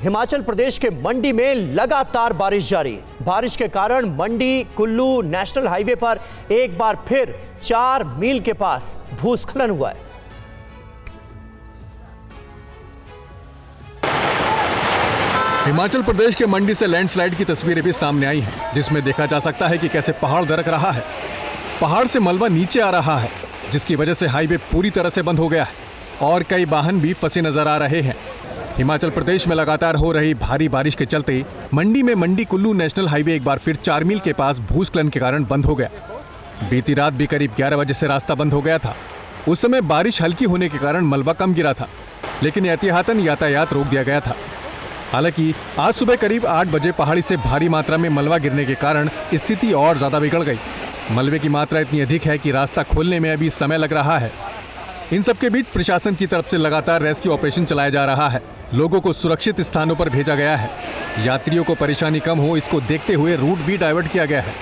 हिमाचल प्रदेश के मंडी में लगातार बारिश जारी। बारिश के कारण मंडी कुल्लू नेशनल हाईवे पर एक बार फिर 4 मील के पास भूस्खलन हुआ है। हिमाचल प्रदेश के मंडी से लैंडस्लाइड की तस्वीरें भी सामने आई हैं, जिसमें देखा जा सकता है कि कैसे पहाड़ दरक रहा है। पहाड़ से मलबा नीचे आ रहा है, जिसकी वजह से हाईवे पूरी तरह से बंद हो गया है और कई वाहन भी फंसे नजर आ रहे हैं। हिमाचल प्रदेश में लगातार हो रही भारी बारिश के चलते मंडी में मंडी कुल्लू नेशनल हाईवे एक बार फिर 4 मील के पास भूस्खलन के कारण बंद हो गया। बीती रात भी करीब 11 बजे से रास्ता बंद हो गया था। उस समय बारिश हल्की होने के कारण मलबा कम गिरा था, लेकिन एहतियातन यातायात रोक दिया गया था। हालांकि आज सुबह करीब 8 बजे पहाड़ी से भारी मात्रा में मलबा गिरने के कारण स्थिति और ज्यादा बिगड़ गई। मलबे की मात्रा इतनी अधिक है कि रास्ता खोलने में अभी समय लग रहा है। इन सबके बीच प्रशासन की तरफ से लगातार रेस्क्यू ऑपरेशन चलाया जा रहा है। लोगों को सुरक्षित स्थानों पर भेजा गया है। यात्रियों को परेशानी कम हो, इसको देखते हुए रूट भी डाइवर्ट किया गया है।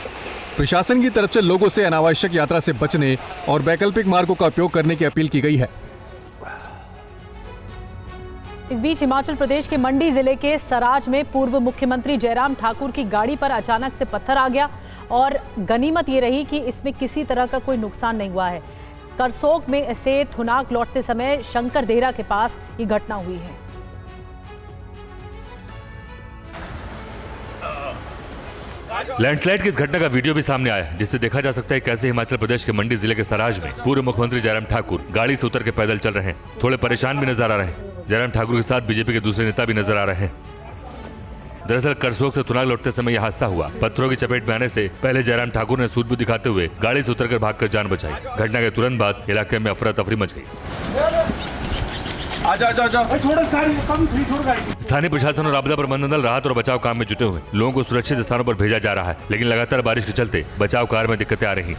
प्रशासन की तरफ से लोगों से अनावश्यक यात्रा से बचने और वैकल्पिक मार्गों का उपयोग करने की अपील की गई है। इस बीच हिमाचल प्रदेश के मंडी जिले के सराज में पूर्व मुख्यमंत्री जयराम ठाकुर की गाड़ी पर अचानक से पत्थर आ गया और गनीमत ये रही कि इसमें किसी तरह का कोई नुकसान नहीं हुआ है। करसोग में से थुनाग लौटते समय शंकर देहरा के पास ये घटना हुई है। लैंडस्लाइड की इस घटना का वीडियो भी सामने आया है, जिससे देखा जा सकता है कैसे हिमाचल प्रदेश के मंडी जिले के सराज में पूर्व मुख्यमंत्री जयराम ठाकुर गाड़ी से उतर के पैदल चल रहे हैं। थोड़े परेशान भी नजर आ रहे हैं। जयराम ठाकुर के साथ बीजेपी के दूसरे नेता भी नजर आ रहे हैं। दरअसल करसोग से थुनाग लौटते समय यह हादसा हुआ। पत्थरों की चपेट में आने से पहले जयराम ठाकुर ने सूझबूझ दिखाते हुए गाड़ी से उतरकर भागकर जान बचाई। घटना के तुरंत बाद इलाके में अफरा तफरी मच गई। स्थानीय प्रशासन और आपदा प्रबंधन दल राहत और बचाव काम में जुटे हुए लोगों को सुरक्षित स्थानों पर भेजा जा रहा है, लेकिन लगातार बारिश के चलते बचाव कार्य में दिक्कतें आ रही।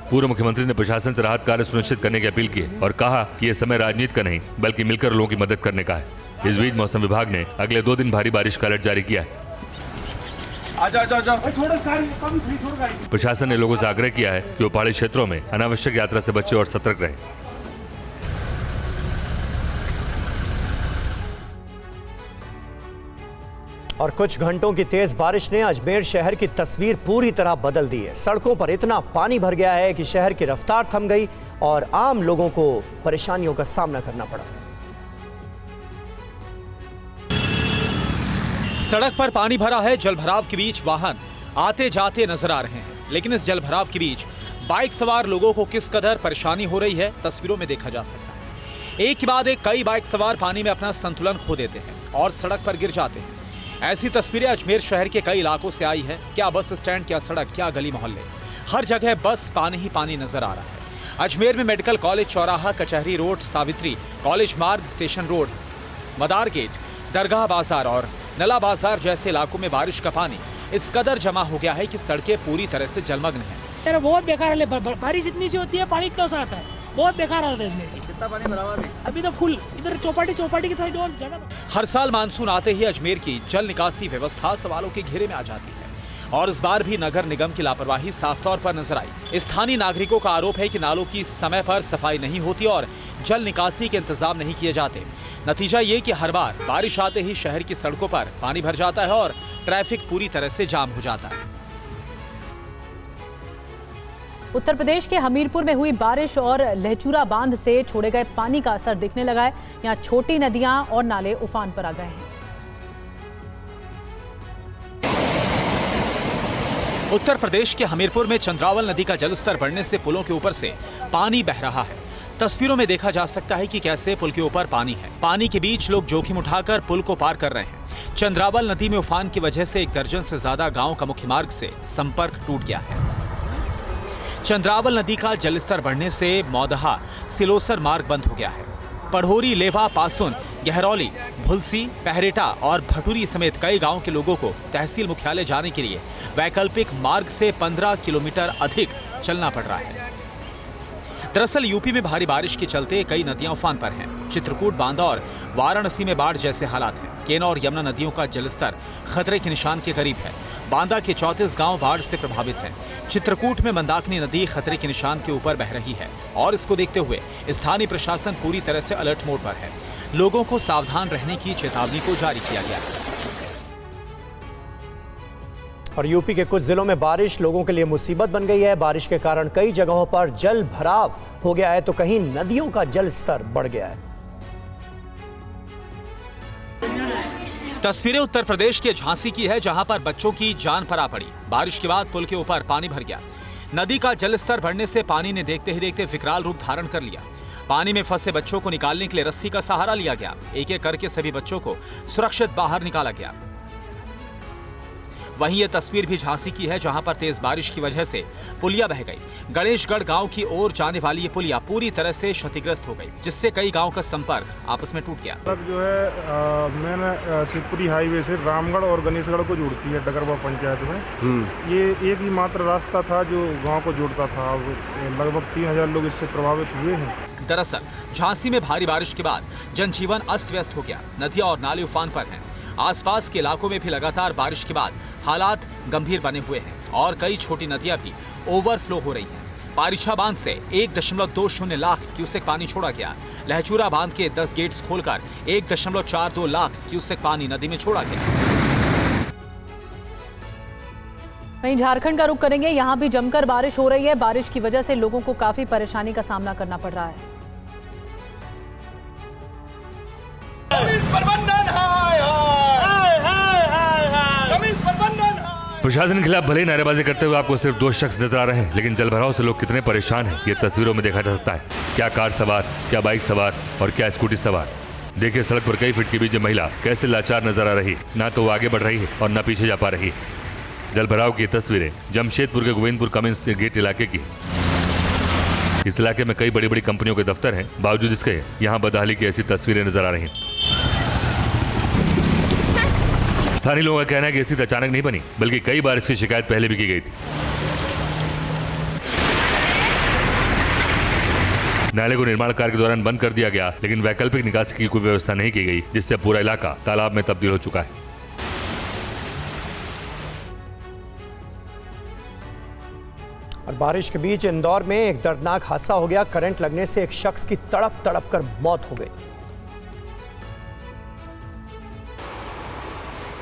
पूर्व मुख्यमंत्री ने प्रशासन से राहत कार्य सुनिश्चित करने की अपील की और कहा कि यह समय राजनीति का नहीं बल्कि मिलकर लोगों की मदद करने का है। इस बीच मौसम विभाग ने अगले 2 दिन भारी बारिश का अलर्ट जारी किया है। प्रशासन ने लोगों से आग्रह किया है कि वो पहाड़ी क्षेत्रों में अनावश्यक यात्रा से बचे और सतर्क रहें। और कुछ घंटों की तेज बारिश ने अजमेर शहर की तस्वीर पूरी तरह बदल दी है। सड़कों पर इतना पानी भर गया है कि शहर की रफ्तार थम गई और आम लोगों को परेशानियों का सामना करना पड़ा। सड़क पर पानी भरा है। जलभराव के बीच वाहन आते जाते नजर आ रहे हैं, लेकिन इस जलभराव के बीच बाइक सवार लोगों को किस कदर परेशानी हो रही है तस्वीरों में देखा जा सकता है। एक के बाद एक कई बाइक सवार पानी में अपना संतुलन खो देते हैं और सड़क पर गिर जाते हैं। ऐसी तस्वीरें अजमेर शहर के कई इलाकों से आई है। क्या बस स्टैंड, क्या सड़क, क्या गली मोहल्ले, हर जगह बस पानी ही पानी नजर आ रहा है। अजमेर में मेडिकल कॉलेज चौराहा, कचहरी रोड, सावित्री कॉलेज मार्ग, स्टेशन रोड, मदार गेट, दरगाह बाजार और नला बाजार जैसे इलाकों में बारिश का पानी इस कदर जमा हो गया है कि सड़कें पूरी तरह से जलमग्न हैं। बहुत बेकार है। बारिश इतनी सी होती है, पानी इतना सा आता है, बहुत बेकार हालत है इसमें। कितना पानी भरा हुआ है अभी तो फुल इधर चौपाटी की साइड और ज्यादा। हर साल मानसून आते ही अजमेर की जल निकासी व्यवस्था सवालों के घेरे में आ जाती है और इस बार भी नगर निगम की लापरवाही साफ तौर पर नजर आई। स्थानीय नागरिकों का आरोप है कि नालों की समय पर सफाई नहीं होती और जल निकासी के इंतजाम नहीं किए जाते। नतीजा ये कि हर बार बारिश आते ही शहर की सड़कों पर पानी भर जाता है और ट्रैफिक पूरी तरह से जाम हो जाता है। उत्तर प्रदेश के हमीरपुर में हुई बारिश और लहचूरा बांध से छोड़े गए पानी का असर दिखने लगा है। यहाँ छोटी नदियां और नाले उफान पर आ गए हैं। उत्तर प्रदेश के हमीरपुर में चंद्रावल नदी का जलस्तर बढ़ने से पुलों के ऊपर से पानी बह रहा है। तस्वीरों में देखा जा सकता है कि कैसे पुल के ऊपर पानी है। पानी के बीच लोग जोखिम उठाकर पुल को पार कर रहे हैं। चंद्रावल नदी में उफान की वजह से 1 दर्जन से ज्यादा गांव का मुख्य मार्ग से संपर्क टूट गया है। चंद्रावल नदी का जलस्तर बढ़ने से मौदहा सिलोसर मार्ग बंद हो गया है। पढ़ोरी, लेवा, पासुन, गहरौली, भुलसी, पहरेटा और भटूरी समेत कई गांव के लोगों को तहसील मुख्यालय जाने के लिए वैकल्पिक मार्ग से 15 किलोमीटर अधिक चलना पड़ रहा है। दरअसल यूपी में भारी बारिश के चलते कई नदियां उफान पर हैं। चित्रकूट, बांदा और वाराणसी में बाढ़ जैसे हालात हैं। केना और यमुना नदियों का जलस्तर खतरे के निशान के करीब है। बांदा के 34 गांव बाढ़ से प्रभावित हैं। चित्रकूट में मंदाकिनी नदी खतरे के निशान के ऊपर बह रही है और इसको देखते हुए स्थानीय प्रशासन पूरी तरह से अलर्ट मोड पर है। लोगों को सावधान रहने की चेतावनी को जारी किया गया है। और यूपी के कुछ जिलों में बारिश लोगों के लिए मुसीबत बन गई है। बारिश के कारण कई जगहों पर जल भराव हो गया है तो कहीं नदियों का जल स्तर बढ़ गया है। तस्वीरें उत्तर प्रदेश के झांसी की है, जहां पर बच्चों की जान पर आ पड़ी। बारिश के बाद पुल के ऊपर पानी भर गया। नदी का जलस्तर बढ़ने से पानी ने देखते ही देखते विकराल रूप धारण कर लिया। पानी में फंसे बच्चों को निकालने के लिए रस्सी का सहारा लिया गया। एक एक करके सभी बच्चों को सुरक्षित बाहर निकाला गया। वहीं ये तस्वीर भी झांसी की है, जहां पर तेज बारिश की वजह से पुलिया बह गई। गणेशगढ़ गांव की ओर जाने वाली ये पुलिया पूरी तरह से क्षतिग्रस्त हो गई, जिससे कई गांव का संपर्क आपस में टूट गया। सड़क जो है मेन शिवपुरी हाईवे से रामगढ़ और गणेशगढ़ को जोड़ती है डगरवा पंचायत में। ये एक ही मात्र रास्ता था जो गांव को जोड़ता था। लगभग 3000 लोग इससे प्रभावित हुए हैं। दरअसल झांसी में भारी बारिश के बाद जनजीवन अस्त व्यस्त हो गया। नदियां और नाले उफान पर हैं। आसपास के इलाकों में भी लगातार बारिश के बाद हालात गंभीर बने हुए हैं और कई छोटी नदियां भी ओवरफ्लो हो रही हैं। पारिछा बांध से 1.20 लाख क्यूसेक पानी छोड़ा गया। लहचूरा बांध के 10 गेट्स खोलकर 1.42 लाख क्यूसेक पानी नदी में छोड़ा गया। वहीं झारखंड का रुख करेंगे। यहां भी जमकर बारिश हो रही है। बारिश की वजह से लोगों को काफी परेशानी का सामना करना पड़ रहा है। प्रशासन के खिलाफ भले ही नारेबाजी करते हुए आपको सिर्फ 2 शख्स नजर आ रहे हैं, लेकिन जलभराव से लोग कितने परेशान हैं ये तस्वीरों में देखा जा सकता है। क्या कार सवार, क्या बाइक सवार और क्या स्कूटी सवार। देखिए सड़क पर कई फीट के बीच महिला कैसे लाचार नजर आ रही, ना तो वो आगे बढ़ रही है और ना पीछे जा पा रही। जलभराव की तस्वीरें जमशेदपुर के गोविंदपुर कमिंस गेट इलाके की। इस इलाके में कई बड़ी बड़ी कंपनियों के दफ्तर हैं, बावजूद इसके यहाँ बदहाली की ऐसी तस्वीरें नजर आ रही हैं। स्थानीय लोगों का कहना है कि स्थिति अचानक नहीं बनी, बल्कि कई बार इसकी शिकायत पहले भी की गई थी। नाले को निर्माण कार्य के दौरान बंद कर दिया गया, लेकिन वैकल्पिक निकासी की कोई व्यवस्था नहीं की गई, जिससे पूरा इलाका तालाब में तब्दील हो चुका है। और बारिश के बीच इंदौर में एक दर्दनाक हादसा हो गया। करंट लगने से एक शख्स की तड़प तड़प कर मौत हो गई।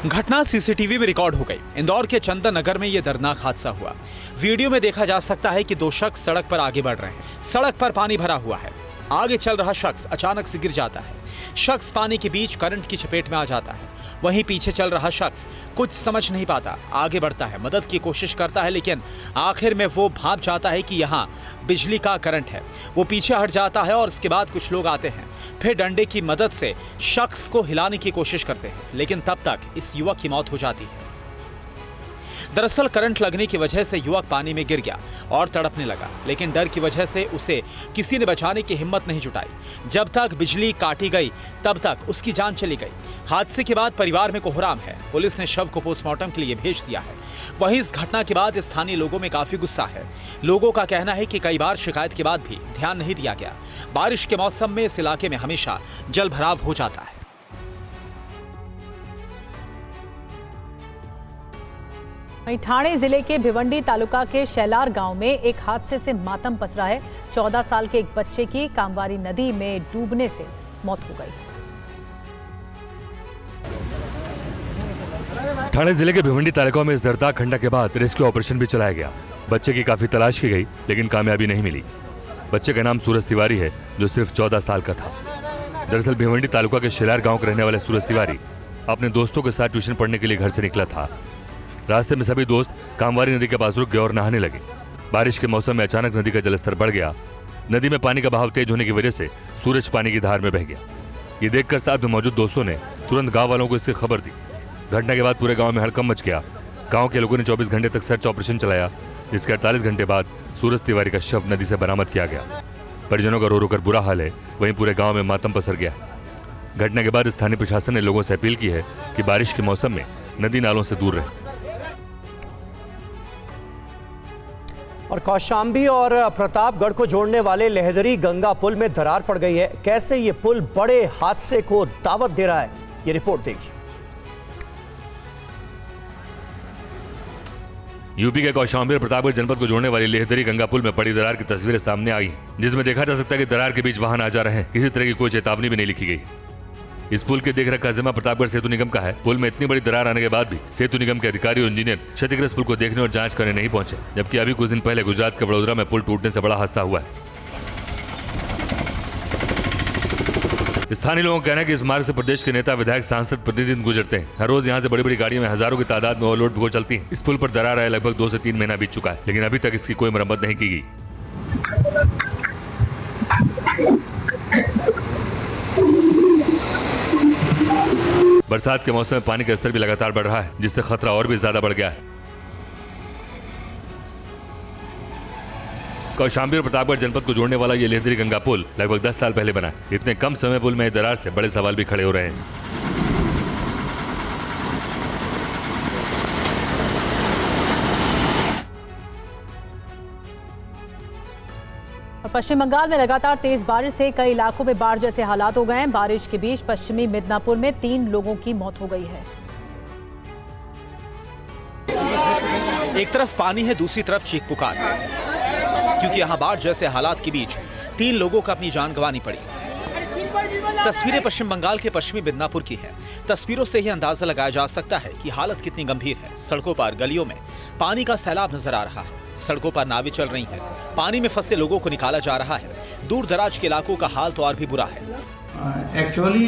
घटना सीसीटीवी में रिकॉर्ड हो गई। इंदौर के चंदन नगर में यह दर्दनाक हादसा हुआ। वीडियो में देखा जा सकता है कि 2 शख्स सड़क पर आगे बढ़ रहे हैं। सड़क पर पानी भरा हुआ है। आगे चल रहा शख्स अचानक से गिर जाता है। शख्स पानी के बीच करंट की चपेट में आ जाता है। वहीं पीछे चल रहा शख्स कुछ समझ नहीं पाता, आगे बढ़ता है, मदद की कोशिश करता है, लेकिन आखिर में वो भाप जाता है कि यहाँ बिजली का करंट है। वो पीछे हट जाता है और इसके बाद कुछ लोग आते हैं, फिर डंडे की मदद से शख्स को हिलाने की कोशिश करते हैं, लेकिन तब तक इस युवक की मौत हो जाती है। दरअसल करंट लगने की वजह से युवक पानी में गिर गया और तड़पने लगा, लेकिन डर की वजह से उसे किसी ने बचाने की हिम्मत नहीं जुटाई। जब तक बिजली काटी गई तब तक उसकी जान चली गई। हादसे के बाद परिवार में कोहराम है। पुलिस ने शव को पोस्टमार्टम के लिए भेज दिया है। वहीं इस घटना के बाद स्थानीय लोगों में काफी गुस्सा है। लोगों का कहना है कि कई बार शिकायत के बाद भी ध्यान नहीं दिया गया। बारिश के मौसम में इस इलाके में हमेशा जल भराव हो जाता है। वहीं ठाणे जिले के भिवंडी तालुका के शैलार गांव में एक हादसे से मातम पसरा है। 14 साल के एक बच्चे की कामवारी नदी में डूबने से मौत हो गई। ठाणे जिले के भिवंडी तालुका में इस दर्दनाक घटना के बाद रेस्क्यू ऑपरेशन भी चलाया गया। बच्चे की काफी तलाश की गई, लेकिन कामयाबी नहीं मिली। बच्चे का नाम सूरज तिवारी है, जो सिर्फ 14 साल का था। दरअसल भिवंडी तालुका के शैलार गांव के रहने वाले सूरज तिवारी अपने दोस्तों के साथ ट्यूशन पढ़ने के लिए घर से निकला था। रास्ते में सभी दोस्त कामवारी नदी के पास रुक गए और नहाने लगे। बारिश के मौसम में अचानक नदी का जलस्तर बढ़ गया। नदी में पानी का बहाव तेज होने की वजह से सूरज पानी की धार में बह गया। ये देखकर साथ में मौजूद दोस्तों ने तुरंत गांव वालों को इसकी खबर दी। घटना के बाद पूरे गांव में हड़कंप मच गया। गांव के लोगों ने 24 घंटे तक सर्च ऑपरेशन चलाया, जिसके 48 घंटे बाद सूरज तिवारी का शव नदी से बरामद किया गया। परिजनों का रो रो कर बुरा हाल है, वहीं पूरे गांव में मातम पसर गया। घटना के बाद स्थानीय प्रशासन ने लोगों से अपील की है कि बारिश के मौसम में नदी नालों से दूर रहें। और कौशाम्बी और प्रतापगढ़ को जोड़ने वाले लहदरी गंगा पुल में दरार पड़ गई है। कैसे ये पुल बड़े हादसे को दावत दे रहा है, ये रिपोर्ट देखिए। यूपी के कौशाम्बी और प्रतापगढ़ जनपद को जोड़ने वाली लहदरी गंगा पुल में पड़ी दरार की तस्वीरें सामने आई, जिसमें देखा जा सकता है कि दरार के बीच वाहन आ जा रहे हैं। किसी तरह की कोई चेतावनी भी नहीं लिखी गई। इस पुल के देखरेख का जिम्मा प्रतापगढ़ सेतु निगम का है। पुल में इतनी बड़ी दरार आने के बाद भी सेतु निगम के अधिकारी और इंजीनियर क्षतिग्रस्त पुल को देखने और जांच करने नहीं पहुंचे, जबकि अभी कुछ दिन पहले गुजरात के वडोदरा में पुल टूटने से बड़ा हादसा हुआ है। स्थानीय लोगों का कहना है कि इस मार्ग से प्रदेश के नेता, विधायक, सांसद प्रतिदिन गुजरते हैं। हर रोज यहाँ से बड़ी बड़ी गाड़ियों में हजारों की तादाद में ओवरलोड हो चलती है। इस पुल पर दरार आए लगभग 2 से 3 महीना बीत चुका है, लेकिन अभी तक इसकी कोई मरम्मत नहीं की गई। बरसात के मौसम में पानी का स्तर भी लगातार बढ़ रहा है, जिससे खतरा और भी ज्यादा बढ़ गया है। कौशाम्बी और प्रतापगढ़ जनपद को जोड़ने वाला ये लेहदरी गंगा पुल लगभग 10 साल पहले बना। इतने कम समय पुल में दरार से बड़े सवाल भी खड़े हो रहे हैं। पश्चिम बंगाल में लगातार तेज बारिश से कई इलाकों में बाढ़ जैसे हालात हो गए हैं। बारिश के बीच पश्चिमी मिदनापुर में 3 लोगों की मौत हो गई है। एक तरफ पानी है, दूसरी तरफ चीख पुकार, क्योंकि यहाँ बाढ़ जैसे हालात के बीच 3 लोगों को अपनी जान गंवानी पड़ी। तस्वीरें पश्चिम बंगाल के पश्चिमी मिदनापुर की है। तस्वीरों से ही अंदाजा लगाया जा सकता है कि हालत कितनी गंभीर है। सड़कों पर, गलियों में पानी का सैलाब नजर आ रहा है। सड़कों पर नावें चल रही हैं। पानी में फंसे लोगों को निकाला जा रहा है। दूर दराज के इलाकों का हाल तो और भी बुरा है। Actually,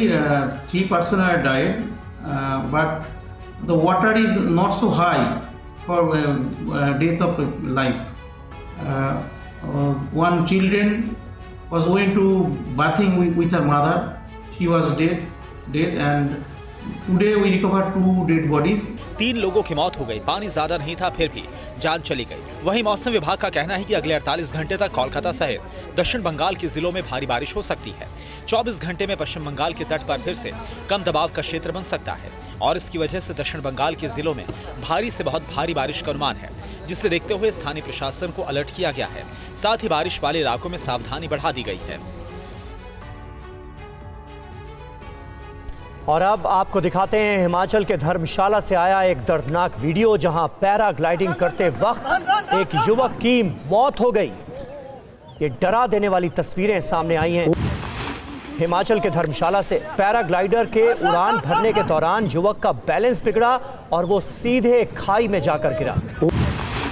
3 persons are died, but the water is not so high for death of life. One children was going to bathing with her mother. She was dead, and today we recovered 2 dead bodies. 3 लोगों की मौत हो गई। पानी ज्यादा नहीं था, फिर भी जान चली गई। वहीं मौसम विभाग का कहना है कि अगले 48 घंटे तक कोलकाता सहित दक्षिण बंगाल के जिलों में भारी बारिश हो सकती है। 24 घंटे में पश्चिम बंगाल के तट पर फिर से कम दबाव का क्षेत्र बन सकता है और इसकी वजह से दक्षिण बंगाल के जिलों में भारी से बहुत भारी बारिश का अनुमान है, जिसे देखते हुए स्थानीय प्रशासन को अलर्ट किया गया है। साथ ही बारिश वाले इलाकों में सावधानी बढ़ा दी गई है। और अब आपको दिखाते हैं हिमाचल के धर्मशाला से आया एक दर्दनाक वीडियो, जहां पैराग्लाइडिंग करते वक्त एक युवक की मौत हो गई। ये डरा देने वाली तस्वीरें सामने आई हैं। हिमाचल के धर्मशाला से पैराग्लाइडर के उड़ान भरने के दौरान युवक का बैलेंस बिगड़ा और वो सीधे खाई में जाकर गिरा।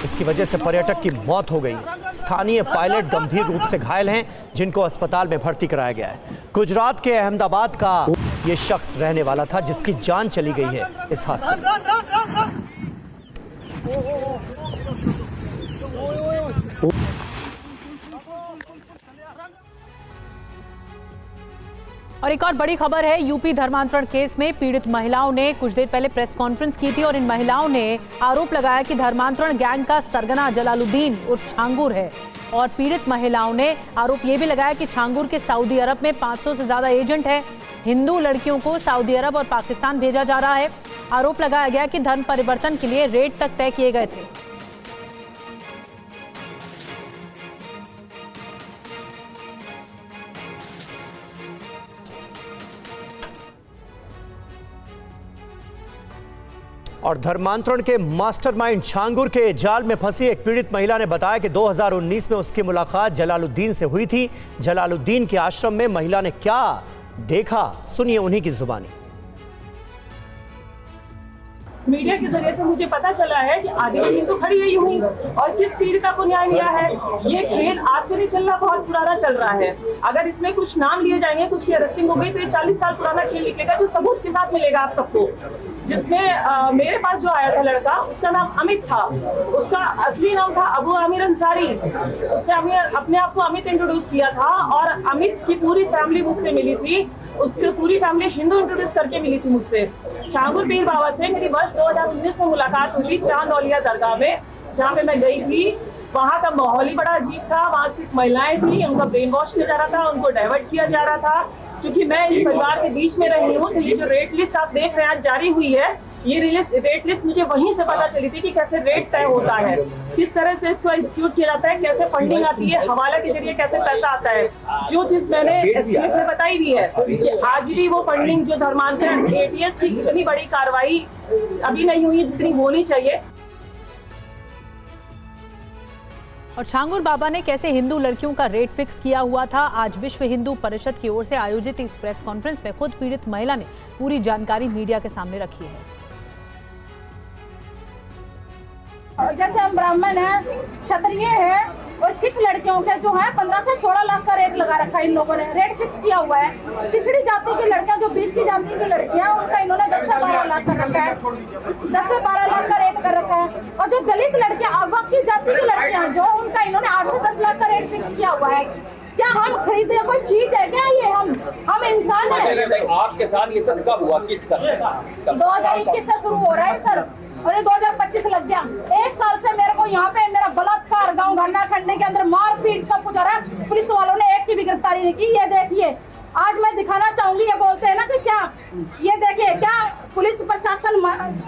इसकी वजह से पर्यटक की मौत हो गई। स्थानीय पायलट गंभीर रूप से घायल हैं, जिनको अस्पताल में भर्ती कराया गया है। गुजरात के अहमदाबाद का ये शख्स रहने वाला था, जिसकी जान चली गई है इस हादसे में। और एक और बड़ी खबर है, यूपी धर्मांतरण केस में पीड़ित महिलाओं ने कुछ देर पहले प्रेस कॉन्फ्रेंस की थी और इन महिलाओं ने आरोप लगाया कि धर्मांतरण गैंग का सरगना जलालुद्दीन उर्फ छांगुर है। और पीड़ित महिलाओं ने आरोप ये भी लगाया कि छांगुर के सऊदी अरब में 500 से ज्यादा एजेंट है। हिंदू लड़कियों को सऊदी अरब और पाकिस्तान भेजा जा रहा है। आरोप लगाया गया कि धर्म परिवर्तन के लिए रेट तक तय किए गए थे। और धर्मांतरण के मास्टरमाइंड छांगुर के जाल में फंसी एक पीड़ित महिला ने बताया कि 2019 में उसकी मुलाकात जलालुद्दीन से हुई थी। जलालुद्दीन के आश्रम में महिला ने क्या देखा, सुनिए उन्हीं की जुबानी। मीडिया के जरिए से मुझे पता चला है कि आधी टीम तो खड़ी ही हुई और किस पीड़िता को न्याय मिला है। ये खेल आज से नहीं चल रहा, बहुत पुराना चल रहा है। अगर इसमें कुछ नाम लिए जाएंगे, कुछ की अरेस्टिंग हो गई, तो ये 40 साल पुराना खेल निकलेगा, जो सबूत के साथ मिलेगा आप सबको। जिसमें मेरे पास जो आया था लड़का, उसका नाम अमित था। उसका असली नाम था अबू आमिर अंसारी। उसने अपने आप को अमित इंट्रोड्यूस किया था और अमित की पूरी फैमिली मुझसे मिली थी। उसकी पूरी फैमिली हिंदू इंट्रोड्यूस करके मिली थी मुझसे। छांगुर पीर बाबा से मेरी वर्ष 2019 में मुलाकात हुई थी चांद औलिया दरगाह में, जहाँ पे मैं गई थी। वहाँ का माहौल ही बड़ा अजीब था। वहाँ सिर्फ महिलाएं थी, उनका ब्रेन वॉश किया जा रहा था, उनको डाइवर्ट किया जा रहा था। क्योंकि मैं इस परिवार के बीच में रही हूँ, तो ये जो रेट लिस्ट आप देख रहे हैं आज जारी हुई है, ये रेट लिस्ट मुझे वहीं से पता चली थी कि कैसे रेट तय होता है, किस तरह से इसको एग्जीक्यूट किया जाता है, कैसे फंडिंग आती है, हवाला के जरिए कैसे पैसा आता है। जो चीज मैंने एसटीएस में बताई भी है कि आज भी वो फंडिंग जो धर्मांतरण एटीएस की इतनी बड़ी कार्रवाई अभी नहीं हुई है जितनी होनी चाहिए। और छांगुर बाबा ने कैसे हिंदू लड़कियों का रेट फिक्स किया हुआ था, आज विश्व हिंदू परिषद की ओर से आयोजित इस प्रेस कॉन्फ्रेंस में खुद पीड़ित महिला ने पूरी जानकारी मीडिया के सामने रखी है। जैसे हम ब्राह्मण हैं, क्षत्रिय हैं और सिख लड़कियों के जो है 15 से 16 लाख का रेट लगा रखा है। इन लोगों ने रेट फिक्स किया हुआ है। पिछड़ी जाति की लड़कियां, जो बीच की जाति की लड़कियां, उनका इन्होंने 10 से 12 लाख कर रखा है, 10 से 12 लाख का रेट कर रखा है। और जो दलित लड़कियां, अवध की जाति की लड़कियां, जो उनका इन्होंने 8 से 10 लाख का रेट फिक्स किया हुआ है। क्या हम खरीदे कोई चीज है क्या? ये हम इंसान है। आपके साथ ये सब कब हुआ, किस साल? 2021 से शुरू हो रहा है सर, और ये 2025 लग गया। 1 साल से मेरे को यहाँ पे मेरा बलात्कार, गाँव घरना खंडे के अंदर मारपीट सब कुछ हो रहा है। पुलिस वालों ने एक की भी गिरफ्तारी नहीं की। ये देखिए, आज मैं दिखाना चाहूंगी। ये बोलते हैं ना कि क्या, ये देखिए, क्या पुलिस प्रशासन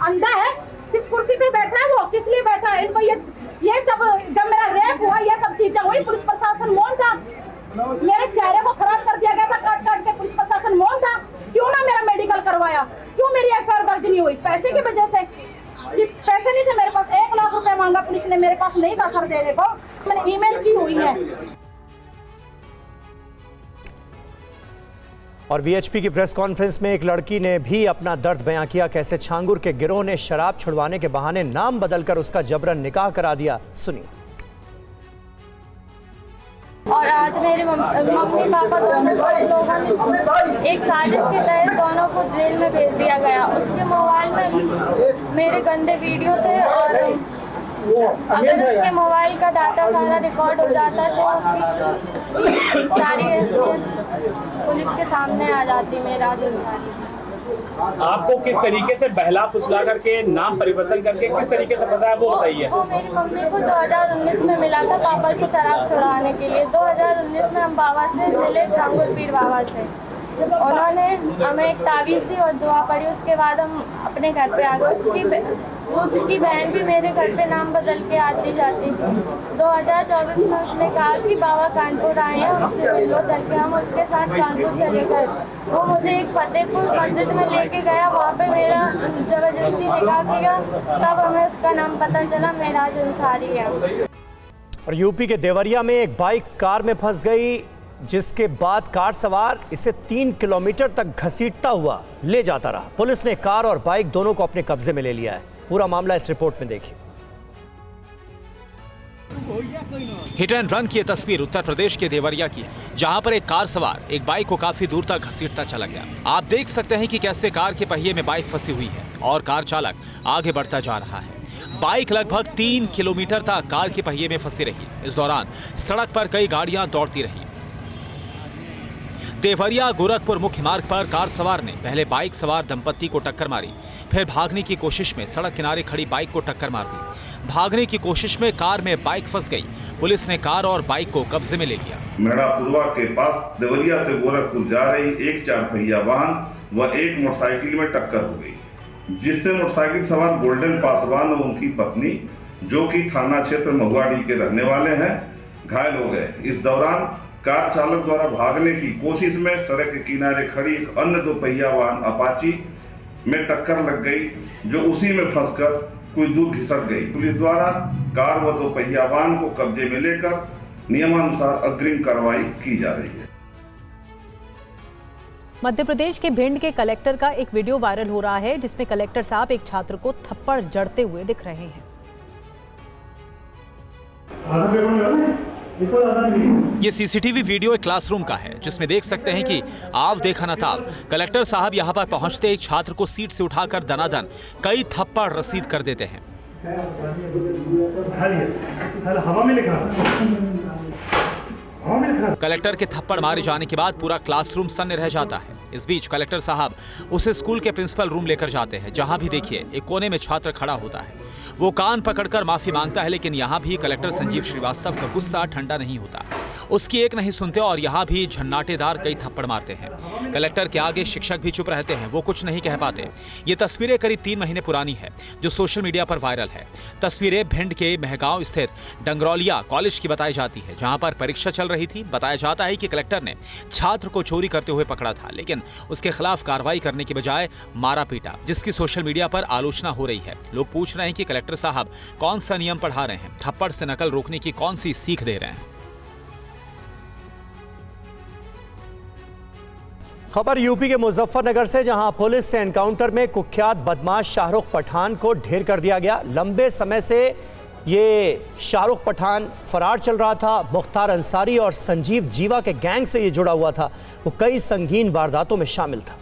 अंधा है? किस कुर्सी पे बैठा है वो, किस लिए बैठा है? इनको ये जब मेरा रेप हुआ, ये सब चीजें हुई, पुलिस प्रशासन मौन था। मेरे चेहरे को खराब कर दिया गया था काट काट के, पुलिस प्रशासन मौन था। क्यों ना मेरा मेडिकल करवाया? क्यों मेरी एफआईआर दर्ज नहीं हुई? पैसे की वजह से। पैसे नहीं थे मेरे पास, 1 लाख रुपए मांगा पुलिस ने, मेरे पास नहीं था सर देने को। मैंने ईमेल की हुई है। और वीएचपी की प्रेस कॉन्फ्रेंस में एक लड़की ने भी अपना दर्द बयां किया, कैसे छांगुर के गिरोह ने शराब छुड़वाने के बहाने नाम बदलकर उसका जबरन निकाह करा दिया। सुनिए। और आज मेरे मम्मी पापा दोनों लोगों ने एक साजिश के तहत दोनों को जेल में भेज दिया गया। उसके मोबाइल में मेरे गंदे वीडियो थे, और अगर उसके मोबाइल का डाटा सारा रिकॉर्ड हो जाता तो उसकी सारी पुलिस के सामने आ जाती। मेरा जो आपको किस तरीके से बहला फुसला करके नाम परिवर्तन करके किस तरीके से पता है, वो बताइए। वो मेरी मम्मी को 2019 में मिला था पापा की शराब छुड़ाने के लिए। 2019 में हम बाबा से मिले, छांगुर पीर बाबा से। उन्होंने हमें एक तावीज़ दी और दुआ पड़ी। उसके बाद हम अपने घर पे आ गए। उसकी बहन भी मेरे घर पे नाम बदल के आती जाती थी। 2024 में उसने कहा कि बाबा कानपुर आए हैं, उससे मिल लो चल के। हम उसके साथ कानपुर चले गए। वो मुझे एक फतेहपुर मस्जिद में लेके गया, वहाँ पे मेरा जबरदस्ती निकाह किया। तब हमें उसका नाम पता चला, मेराज अंसारी है। और यूपी के देवरिया में एक बाइक कार में फंस गई, जिसके बाद कार सवार इसे 3 किलोमीटर तक घसीटता हुआ ले जाता रहा। पुलिस ने कार और बाइक दोनों को अपने कब्जे में ले लिया है। पूरा मामला इस रिपोर्ट में देखिए। हिट एंड रन की यह तस्वीर उत्तर प्रदेश के देवरिया की है, जहां पर एक कार सवार एक बाइक को काफी दूर तक घसीटता चला गया। आप देख सकते हैं कि कैसे कार के पहिए में बाइक फंसी हुई है और कार चालक आगे बढ़ता जा रहा है। बाइक लगभग 3 किलोमीटर तक कार के पहिए में फंसी रही। इस दौरान सड़क पर कई गाड़ियां दौड़ती रही। देवरिया गोरखपुर मुख्य मार्ग पर कार सवार ने पहले बाइक सवार दंपत्ति को टक्कर मारी, फिर भागने की कोशिश में सड़क किनारे खड़ी बाइक को टक्कर मार दी। भागने की कोशिश में कार में बाइक फंस गई। पुलिस ने कार और बाइक को कब्जे में ले लिया। मेड़ापुरवा के पास देवरिया से गोरखपुर जा रही एक 4 पहिया वाहन व एक मोटरसाइकिल में टक्कर हो गई, जिससे मोटरसाइकिल सवार गोल्डन पासवान और उनकी पत्नी, जो कि थाना क्षेत्र महुआडीह के रहने वाले हैं, घायल हो गए। इस दौरान कार चालक द्वारा भागने की कोशिश में सड़क के किनारे खड़ी एक अन्य 2 पहिया वाहन अपाची में टक्कर लग गई, जो उसी में फंसकर कुछ दूर घिसक गई। पुलिस द्वारा कार व 2 पहिया वाहन को कब्जे में लेकर नियमानुसार अग्रिम कार्रवाई की जा रही है। मध्य प्रदेश के भिंड के कलेक्टर का एक वीडियो वायरल हो रहा है, जिसमें कलेक्टर साहब एक छात्र को थप्पड़ जड़ते हुए दिख रहे हैं। ये सीसीटीवी वीडियो एक क्लासरूम का है, जिसमें देख सकते हैं कि आव देखा न ताव कलेक्टर साहब यहां पर पहुंचते एक छात्र को सीट से उठाकर दनादन कई थप्पड़ रसीद कर देते हैं। कलेक्टर के थप्पड़ मारे जाने के बाद पूरा क्लासरूम सन्न रह जाता है। इस बीच कलेक्टर साहब उसे स्कूल के प्रिंसिपल रूम लेकर जाते हैं, जहां भी देखिए एक कोने में छात्र खड़ा होता है। वो कान पकड़कर माफी मांगता है, लेकिन यहाँ भी कलेक्टर संजीव श्रीवास्तव का गुस्सा ठंडा नहीं होता। उसकी एक नहीं सुनते और यहाँ भी झन्नाटेदार कई थप्पड़ मारते हैं। कलेक्टर के आगे शिक्षक भी चुप रहते हैं, वो कुछ नहीं कह पाते। ये तस्वीरें करीब 3 महीने पुरानी है जो सोशल मीडिया पर वायरल है। तस्वीरें भिंड के महगांव स्थित डंगरौलिया कॉलेज की बताई जाती है, जहां पर परीक्षा चल रही थी। बताया जाता है कि कलेक्टर ने छात्र को चोरी करते हुए पकड़ा था, लेकिन उसके खिलाफ कार्रवाई करने के बजाय मारा पीटा, जिसकी सोशल मीडिया पर आलोचना हो रही है। लोग पूछ रहे हैं कि कलेक्टर साहब कौन सा नियम पढ़ा रहे हैं, थप्पड़ से नकल रोकने की कौन सी सीख दे रहे हैं। खबर यूपी के मुजफ्फरनगर से, जहां पुलिस से एनकाउंटर में कुख्यात बदमाश शाहरुख पठान को ढेर कर दिया गया। लंबे समय से ये शाहरुख पठान फरार चल रहा था। मुख्तार अंसारी और संजीव जीवा के गैंग से ये जुड़ा हुआ था। वो कई संगीन वारदातों में शामिल था।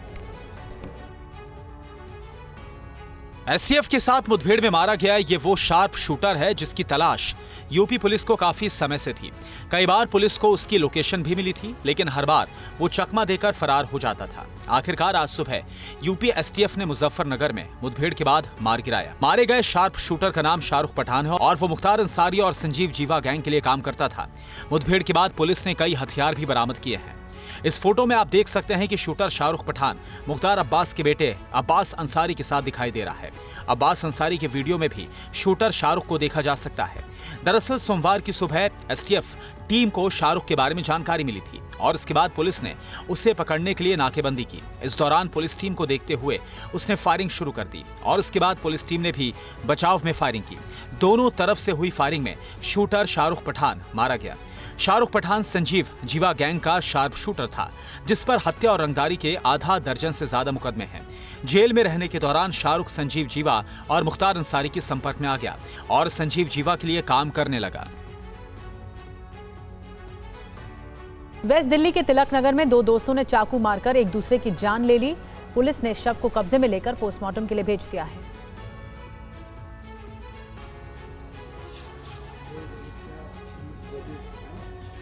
एसटीएफ के साथ मुठभेड़ में मारा गया ये वो शार्प शूटर है जिसकी तलाश यूपी पुलिस को काफी समय से थी। कई बार पुलिस को उसकी लोकेशन भी मिली थी, लेकिन हर बार वो चकमा देकर फरार हो जाता था। आखिरकार आज सुबह यूपी एसटीएफ ने मुजफ्फरनगर में मुठभेड़ के बाद मार गिराया। मारे गए शार्प शूटर का नाम शाहरुख पठान है और वो मुख्तार अंसारी और संजीव जीवा गैंग के लिए काम करता था। मुठभेड़ के बाद पुलिस ने कई हथियार भी बरामद किए हैं। इस फोटो में आप देख सकते हैं कि शूटर शाहरुख पठान मुख्तार अब्बास के बेटे अब्बास अंसारी के साथ दिखाई दे रहा है। अब्बास अंसारी के वीडियो में भी शूटर शाहरुख को देखा जा सकता है। दरअसल सोमवार की सुबह एसटीएफ टीम को शाहरुख के बारे में जानकारी मिली थी और इसके बाद पुलिस ने उसे पकड़ने के लिए नाकेबंदी की। इस दौरान पुलिस टीम को देखते हुए उसने फायरिंग शुरू कर दी और इसके बाद पुलिस टीम ने भी बचाव में फायरिंग की। दोनों तरफ से हुई फायरिंग में शूटर शाहरुख पठान मारा गया। शाहरुख पठान संजीव जीवा गैंग का शार्प शूटर था, जिस पर हत्या और रंगदारी के आधा दर्जन से ज्यादा मुकदमे हैं। जेल में रहने के दौरान शाहरुख संजीव जीवा और मुख्तार अंसारी के संपर्क में आ गया और संजीव जीवा के लिए काम करने लगा। वेस्ट दिल्ली के तिलक नगर में 2 दोस्तों ने चाकू मारकर एक दूसरे की जान ले ली। पुलिस ने शव को कब्जे में लेकर पोस्टमार्टम के लिए भेज दिया है।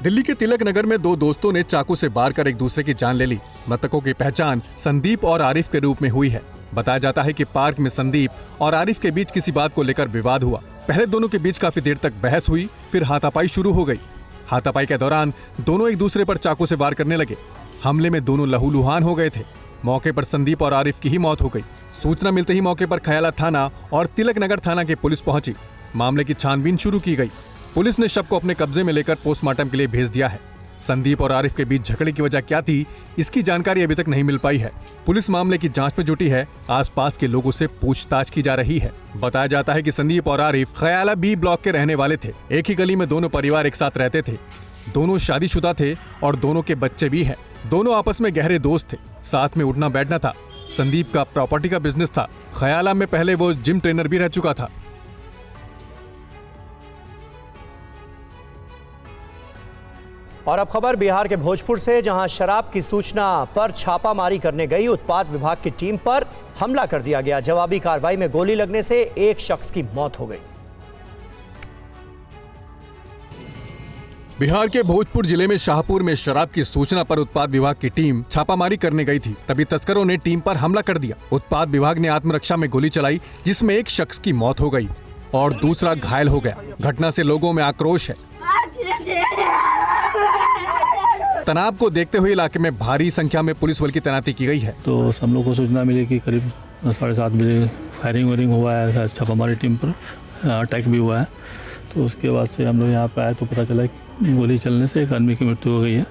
दिल्ली के तिलक नगर में 2 दोस्तों ने चाकू से वार कर एक दूसरे की जान ले ली। मृतकों की पहचान संदीप और आरिफ के रूप में हुई है। बताया जाता है कि पार्क में संदीप और आरिफ के बीच किसी बात को लेकर विवाद हुआ। पहले दोनों के बीच काफी देर तक बहस हुई, फिर हाथापाई शुरू हो गई। हाथापाई के दौरान दोनों एक दूसरे पर चाकू से वार करने लगे। हमले में दोनों लहूलुहान हो गए थे। मौके पर संदीप और आरिफ की ही मौत हो गई। सूचना मिलते ही मौके पर खयाला थाना और तिलक नगर थाना की पुलिस पहुंची। मामले की छानबीन शुरू की गई। पुलिस ने शव को अपने कब्जे में लेकर पोस्टमार्टम के लिए भेज दिया है। संदीप और आरिफ के बीच झगड़े की वजह क्या थी, इसकी जानकारी अभी तक नहीं मिल पाई है। पुलिस मामले की जांच में जुटी है। आसपास के लोगों से पूछताछ की जा रही है। बताया जाता है कि संदीप और आरिफ खयाला बी ब्लॉक के रहने वाले थे। एक ही गली में दोनों परिवार एक साथ रहते थे। दोनों शादीशुदा थे और दोनों के बच्चे भी हैं। दोनों आपस में गहरे दोस्त थे। साथ में उठना बैठना था। संदीप का प्रॉपर्टी का बिजनेस था। खयाला में पहले वो जिम ट्रेनर भी रह चुका था। और अब खबर बिहार के भोजपुर से, जहां शराब की सूचना पर छापामारी करने गई उत्पाद विभाग की टीम पर हमला कर दिया गया। जवाबी कार्रवाई में गोली लगने से एक शख्स की मौत हो गई। बिहार के भोजपुर जिले में शाहपुर में शराब की सूचना पर उत्पाद विभाग की टीम छापामारी करने गई थी। तभी तस्करों ने टीम पर हमला कर दिया। उत्पाद विभाग ने आत्मरक्षा में गोली चलाई, जिसमें एक शख्स की मौत हो गई और दूसरा घायल हो गया। घटना से लोगों में आक्रोश है। तनाव को देखते हुए इलाके में भारी संख्या में पुलिस बल की तैनाती की गई है। तो हम लोग को सूचना मिली कि करीब 7:30 बजे फायरिंग वायरिंग हुआ है, छापामारी टीम पर अटैक भी हुआ है। तो उसके बाद से हम लोग यहाँ पे आए तो पता चला कि गोली चलने से एक आदमी की मृत्यु हो गई है।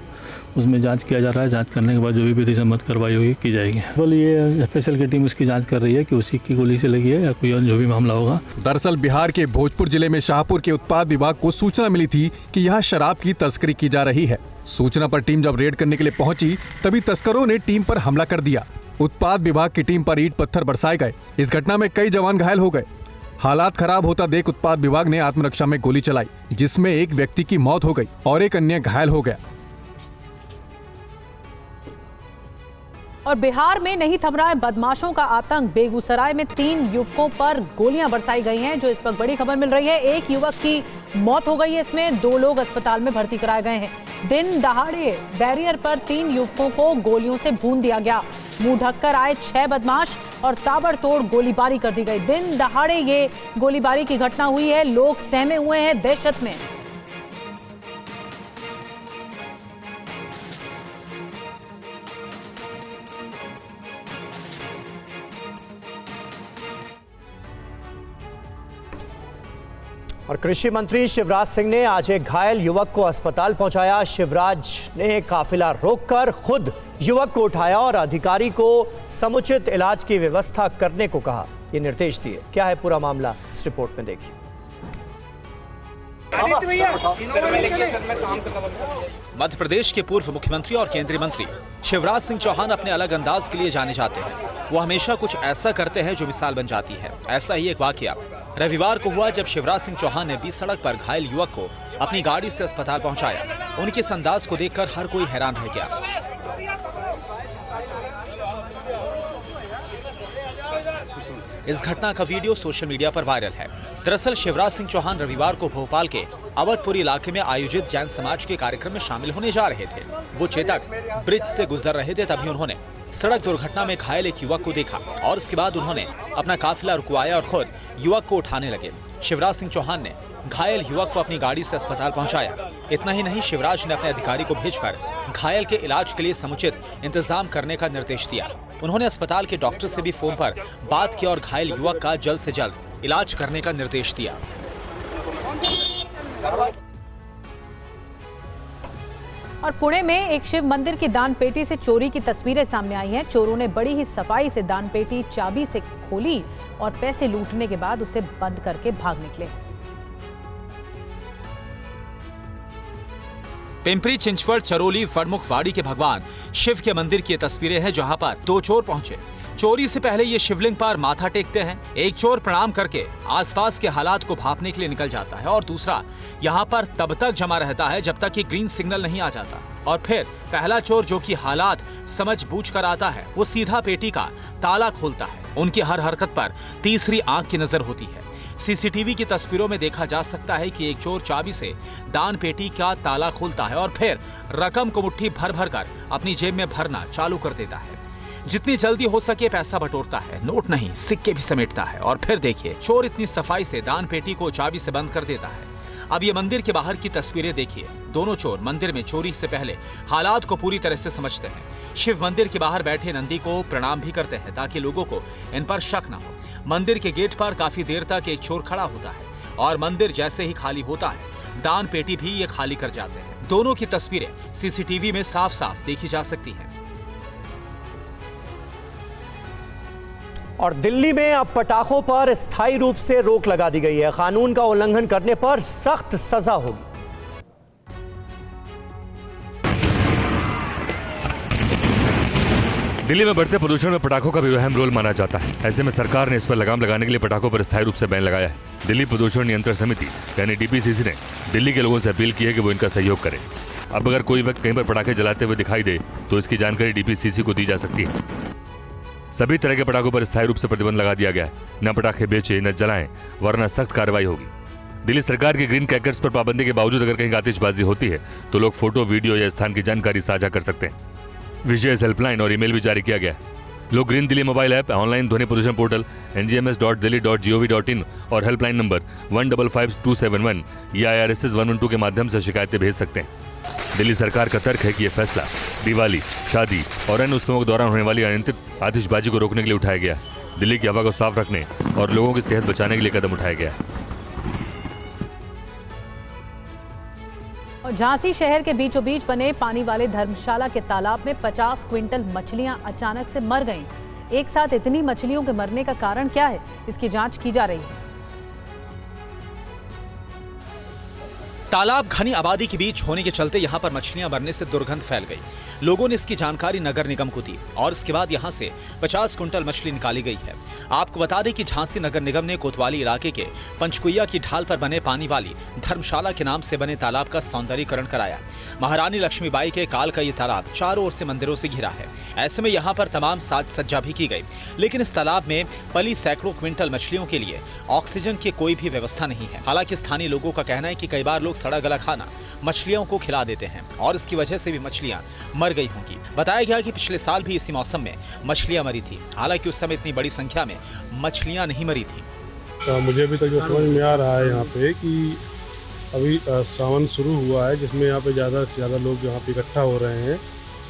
उसमें जांच किया जा रहा है। जांच करने के बाद जो भी विधि सम्मत कार्रवाई होगी की जाएगी। बोल ये स्पेशल की टीम उसकी जांच कर रही है कि उसी की गोली से लगी है या कोई और जो भी मामला होगा। दरअसल बिहार के भोजपुर जिले में शाहपुर के उत्पाद विभाग को सूचना मिली थी कि यहाँ शराब की तस्करी की जा रही है। सूचना पर टीम जब रेड करने के लिए पहुंची, तभी तस्करों ने टीम पर हमला कर दिया। उत्पाद विभाग की टीम पर ईंट पत्थर बरसाए गए। इस घटना में कई जवान घायल हो गए। हालात खराब होता देख उत्पाद विभाग ने आत्मरक्षा में गोली चलाई, जिसमें एक व्यक्ति की मौत हो गई और एक अन्य घायल हो गया। और बिहार में नहीं थम रहा है बदमाशों का आतंक। बेगूसराय में 3 युवकों पर गोलियां बरसाई गई हैं, जो इस वक्त बड़ी खबर मिल रही है। एक युवक की मौत हो गई है, इसमें 2 लोग अस्पताल में भर्ती कराए गए हैं। दिन दहाड़े बैरियर पर 3 युवकों को गोलियों से भून दिया गया। मुंह ढककर आए 6 बदमाश और ताबड़तोड़ गोलीबारी कर दी गई। दिन दहाड़े ये गोलीबारी की घटना हुई है। लोग सहमे हुए हैं दहशत में। और कृषि मंत्री शिवराज सिंह ने आज एक घायल युवक को अस्पताल पहुंचाया। शिवराज ने काफिला रोककर खुद युवक को उठाया और अधिकारी को समुचित इलाज की व्यवस्था करने को कहा, ये निर्देश दिए। क्या है पूरा मामला, इस रिपोर्ट में देखिए। मध्य प्रदेश के पूर्व मुख्यमंत्री और केंद्रीय मंत्री शिवराज सिंह चौहान अपने अलग अंदाज के लिए जाने जाते हैं। वो हमेशा कुछ ऐसा करते हैं जो मिसाल बन जाती है। ऐसा ही एक वाकया रविवार को हुआ जब शिवराज सिंह चौहान ने बीच सड़क पर घायल युवक को अपनी गाड़ी से अस्पताल पहुंचाया। उनके इस अंदाज को देखकर हर कोई हैरान रह गया। इस घटना का वीडियो सोशल मीडिया पर वायरल है। दरअसल शिवराज सिंह चौहान रविवार को भोपाल के अवधपुरी इलाके में आयोजित जैन समाज के कार्यक्रम में शामिल होने जा रहे थे। वो चेतक ब्रिज से गुजर रहे थे, तभी उन्होंने सड़क दुर्घटना में घायल एक युवक को देखा और उसके बाद उन्होंने अपना काफिला रुकवाया और खुद युवक को उठाने लगे। शिवराज सिंह चौहान ने घायल युवक को अपनी गाड़ी से अस्पताल पहुंचाया। इतना ही नहीं, शिवराज ने अपने अधिकारी को भेजकर घायल के इलाज के लिए समुचित इंतजाम करने का निर्देश दिया। उन्होंने अस्पताल के डॉक्टर से भी फोन पर बात की और घायल युवक का जल्द से जल्द इलाज करने का निर्देश दिया। और पुणे में एक शिव मंदिर की दान पेटी से चोरी की तस्वीरें सामने आई हैं। चोरों ने बड़ी ही सफाई से दान पेटी चाबी से खोली और पैसे लूटने के बाद उसे बंद करके भाग निकले। पिंपरी चिंचवड चरोली फड़मुखवाड़ी के भगवान शिव के मंदिर की तस्वीरें हैं, जहां पर दो चोर पहुंचे। चोरी से पहले ये शिवलिंग पर माथा टेकते हैं। एक चोर प्रणाम करके आसपास के हालात को भांपने के लिए निकल जाता है और दूसरा यहाँ पर तब तक जमा रहता है जब तक कि ग्रीन सिग्नल नहीं आ जाता। और फिर पहला चोर, जो कि हालात समझ बूझ कर आता है, वो सीधा पेटी का ताला खोलता है। उनकी हर हरकत पर तीसरी आंख की नजर होती है। सीसीटीवी की तस्वीरों में देखा जा सकता है कि एक चोर चाबी से दान पेटी का ताला खोलता है और फिर रकम को मुट्ठी भर भर कर अपनी जेब में भरना चालू कर देता है। जितनी जल्दी हो सके पैसा बटोरता है, नोट नहीं सिक्के भी समेटता है। और फिर देखिए, चोर इतनी सफाई से दान पेटी को चाबी से बंद कर देता है। अब ये मंदिर के बाहर की तस्वीरें देखिए। दोनों चोर मंदिर में चोरी से पहले हालात को पूरी तरह से समझते हैं। शिव मंदिर के बाहर बैठे नंदी को प्रणाम भी करते हैं ताकि लोगों को इन पर शक न हो। मंदिर के गेट पर काफी देर तक एक चोर खड़ा होता है और मंदिर जैसे ही खाली होता है, दान पेटी भी ये खाली कर जाते हैं। दोनों की तस्वीरें सीसीटीवी में साफ साफ देखी जा सकती हैं। और दिल्ली में अब पटाखों पर स्थायी रूप से रोक लगा दी गई है। कानून का उल्लंघन करने पर सख्त सजा होगी। दिल्ली में बढ़ते प्रदूषण में पटाखों का भी अहम रोल माना जाता है। ऐसे में सरकार ने इस पर लगाम लगाने के लिए पटाखों पर स्थायी रूप से बैन लगाया है। दिल्ली प्रदूषण नियंत्रण समिति यानी डीपीसीसी ने दिल्ली के लोगों से अपील की है कि वो इनका सहयोग करें। अब अगर कोई व्यक्ति कहीं पर पटाखे जलाते हुए दिखाई दे तो इसकी जानकारी डीपीसीसी को दी जा सकती है। सभी तरह के पटाखों पर स्थायी रूप से प्रतिबंध लगा दिया गया है। न पटाखे बेचे न जलाएं, वरना सख्त कार्रवाई होगी। दिल्ली सरकार की ग्रीन क्रैकर्स पर पाबंदी के बावजूद अगर कहीं आतिशबाजी होती है तो लोग फोटो, वीडियो या स्थान की जानकारी साझा कर सकते हैं। विशेष हेल्पलाइन और ईमेल भी जारी किया गया है। लोग green Delhi mobile app, online ध्वनि प्रदूषण पोर्टल ngms.delhi.gov.in और हेल्पलाइन नंबर 155271 या IRSS 112 के माध्यम से शिकायतें भेज सकते हैं। दिल्ली सरकार का तर्क है कि यह फैसला दिवाली, शादी और अन्य उत्सवों के दौरान होने वाली अनियंत्रित आतिशबाजी को रोकने के लिए उठाया गया। दिल्ली की हवा को साफ रखने और लोगों की सेहत बचाने के लिए कदम उठाया गया। और झांसी शहर के बीचों बीच बने पानी वाले धर्मशाला के तालाब में 50 क्विंटल मछलियां अचानक से मर गईं। एक साथ इतनी मछलियों के मरने का कारण क्या है, इसकी जांच की जा रही है। तालाब घनी आबादी के बीच होने के चलते यहां पर मछलियां मरने से दुर्गंध फैल गई। लोगों ने इसकी जानकारी नगर निगम को दी और इसके बाद यहां से 50 कुंटल मछली निकाली गई है। आपको बता दें कि झांसी नगर निगम ने कोतवाली इलाके के पंचकुइया की ढाल पर बने पानी वाली धर्मशाला के नाम से बने तालाब का सौंदर्यीकरण कराया। महारानी लक्ष्मीबाई के काल का ये तालाब चारों ओर से मंदिरों से घिरा है। ऐसे में यहाँ पर तमाम साज सज्जा भी की गई, लेकिन इस तालाब में पली सैकड़ों क्विंटल मछलियों के लिए ऑक्सीजन की कोई भी व्यवस्था नहीं है। हालांकि स्थानीय लोगों का कहना है कि कई बार लोग सड़ा गला खाना मछलियों को खिला देते हैं और इसकी वजह से भी मछलियां मर गई होंगी। बताया गया कि पिछले साल भी इसी मौसम में मछलियां मरी थी, हालांकि उस समय इतनी बड़ी संख्या में मछलियां नहीं मरी थी। तो मुझे अभी तक जो समझ में आ रहा है यहाँ पे कि अभी सावन शुरू हुआ है, जिसमें यहाँ पे ज़्यादा से ज़्यादा लोग यहाँ पे इकट्ठा हो रहे हैं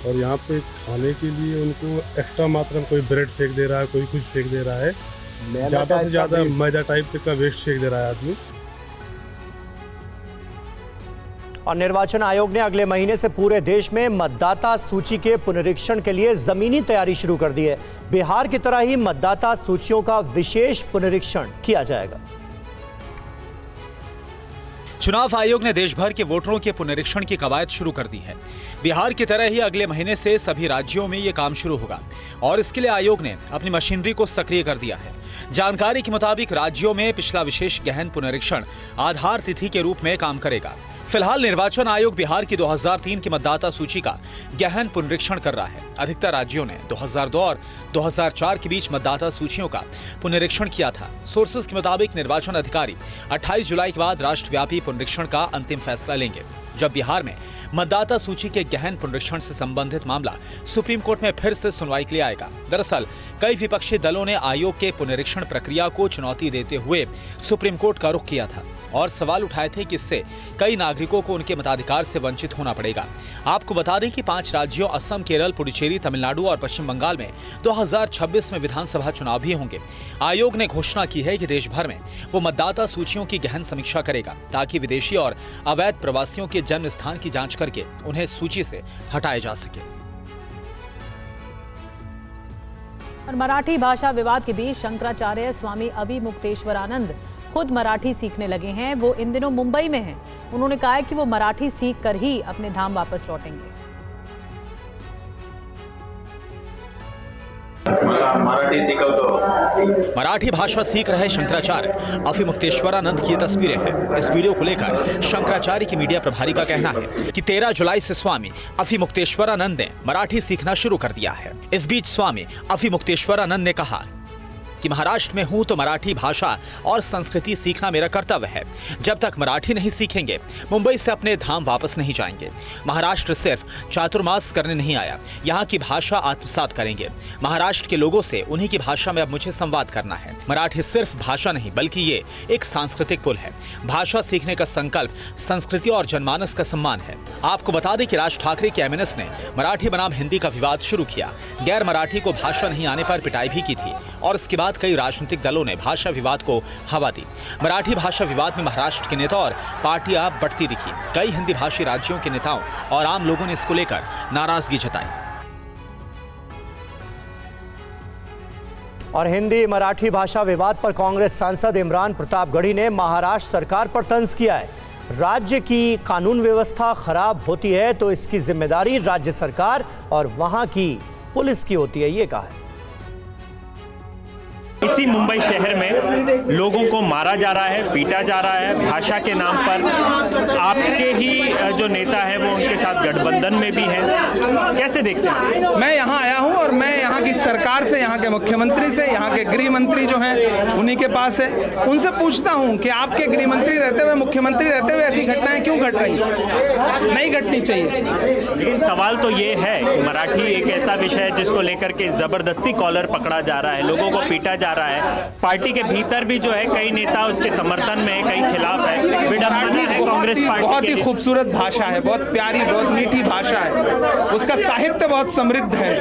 और यहाँ पे खाने के लिए उनको एक्स्ट्रा मात्रा में कोई ब्रेड फेंक दे रहा है, कोई कुछ फेंक दे रहा है, ज़्यादा से ज़्यादा मैदा टाइप का वेस्ट फेंक दे रहा है आदमी। और निर्वाचन आयोग ने अगले महीने से पूरे देश में मतदाता सूची के पुनरीक्षण के लिए जमीनी तैयारी शुरू कर दी है। बिहार की तरह ही मतदाता सूचियों का विशेष पुनरीक्षण किया जाएगा। चुनाव आयोग ने देश भर के वोटरों के पुनरीक्षण की कवायद शुरू कर दी है। बिहार की तरह ही अगले महीने से सभी राज्यों में ये काम शुरू होगा और इसके लिए आयोग ने अपनी मशीनरी को सक्रिय कर दिया है। जानकारी के मुताबिक राज्यों में पिछला विशेष गहन पुनरीक्षण आधार तिथि के रूप में काम करेगा। फिलहाल निर्वाचन आयोग बिहार की 2003 की मतदाता सूची का गहन पुनरीक्षण कर रहा है। अधिकतर राज्यों ने 2002 और 2004 के बीच मतदाता सूचियों का पुनरीक्षण किया था। सोर्सेज के मुताबिक निर्वाचन अधिकारी 28 जुलाई के बाद राष्ट्रव्यापी पुनरीक्षण का अंतिम फैसला लेंगे, जब बिहार में मतदाता सूची के गहन पुनरीक्षण से संबंधित मामला सुप्रीम कोर्ट में फिर से सुनवाई के लिए आएगा। दरअसल कई विपक्षी दलों ने आयोग के पुनरीक्षण प्रक्रिया को चुनौती देते हुए सुप्रीम कोर्ट का रुख किया था और सवाल उठाए थे कि इससे कई नागरिकों को उनके मताधिकार से वंचित होना पड़ेगा। आपको बता दें कि 5 राज्यों असम, केरल, पुडुचेरी, तमिलनाडु और पश्चिम बंगाल में 2026 में विधानसभा चुनाव भी होंगे। आयोग ने घोषणा की है कि देश भर में वो मतदाता सूचियों की गहन समीक्षा करेगा ताकि विदेशी और अवैध प्रवासियों के जन्म स्थान की जांच करके उन्हें सूची से हटाया जा सके। और मराठी भाषा विवाद के बीच शंकराचार्य स्वामी अविमुक्तेश्वरानंद खुद मराठी सीखने लगे हैं। वो इन दिनों मुंबई में हैं। उन्होंने कहा है कि वो मराठी सीख कर ही अपने धाम वापस लौटेंगे। मराठी भाषा सीख रहे शंकराचार्य अविमुक्तेश्वरानंद की तस्वीरें हैं। इस वीडियो को लेकर शंकराचार्य की मीडिया प्रभारी का कहना है कि 13 जुलाई से स्वामी अविमुक्तेश्वरानंद ने मराठी सीखना शुरू कर दिया है। इस बीच स्वामी अविमुक्तेश्वरानंद ने कहा कि महाराष्ट्र में हूं तो मराठी भाषा और संस्कृति सीखना मेरा कर्तव्य है। जब तक मराठी नहीं सीखेंगे मुंबई से अपने धाम वापस नहीं जाएंगे। महाराष्ट्र सिर्फ चातुर्मास करने नहीं आया, यहाँ की भाषा आत्मसात करेंगे। महाराष्ट्र के लोगों से उन्हीं की भाषा में अब मुझे संवाद करना है। मराठी सिर्फ भाषा नहीं बल्कि ये एक सांस्कृतिक पुल है। भाषा सीखने का संकल्प संस्कृति और जनमानस का सम्मान है। आपको बता दें कि राज ठाकरे के एमएनएस ने मराठी बनाम हिंदी का विवाद शुरू किया। गैर मराठी को भाषा नहीं आने पर पिटाई भी की थी और इसके बाद कई राजनीतिक दलों ने भाषा विवाद को हवा दी। मराठी भाषा विवाद में महाराष्ट्र के नेता और पार्टियां बढ़ती दिखी। कई हिंदी भाषी राज्यों के नेताओं और आम लोगों ने इसको लेकर नाराजगी जताई। और हिंदी मराठी भाषा विवाद पर कांग्रेस सांसद इमरान प्रतापगढ़ी ने महाराष्ट्र सरकार पर तंज किया है। राज्य की कानून व्यवस्था खराब होती है तो इसकी जिम्मेदारी राज्य सरकार और वहां की पुलिस की होती है, ये कहा है। इसी मुंबई शहर में लोगों को मारा जा रहा है, पीटा जा रहा है भाषा के नाम पर। आपके ही जो नेता है वो उनके साथ गठबंधन में भी हैं, कैसे देखते हैं? मैं यहाँ आया हूँ और मैं यहाँ की सरकार से, यहाँ के मुख्यमंत्री से, यहाँ के गृह मंत्री जो हैं उन्हीं के पास है, उनसे पूछता हूँ कि आपके गृह मंत्री रहते हुए, मुख्यमंत्री रहते हुए ऐसी घटनाएं क्यों घट रही? नहीं घटनी चाहिए। लेकिन सवाल तो ये है कि मराठी एक ऐसा विषय है जिसको लेकर के जबरदस्ती कॉलर पकड़ा जा रहा है, लोगों को पीटा जा रहा है। पार्टी के भीतर भी जो है कई नेता उसके समर्थन में है, कई खिलाफ है। विडंबना है कांग्रेस पार्टी। बहुत ही खूबसूरत भाषा है, बहुत प्यारी, बहुत मीठी भाषा है, उसका साहित्य बहुत समृद्ध है।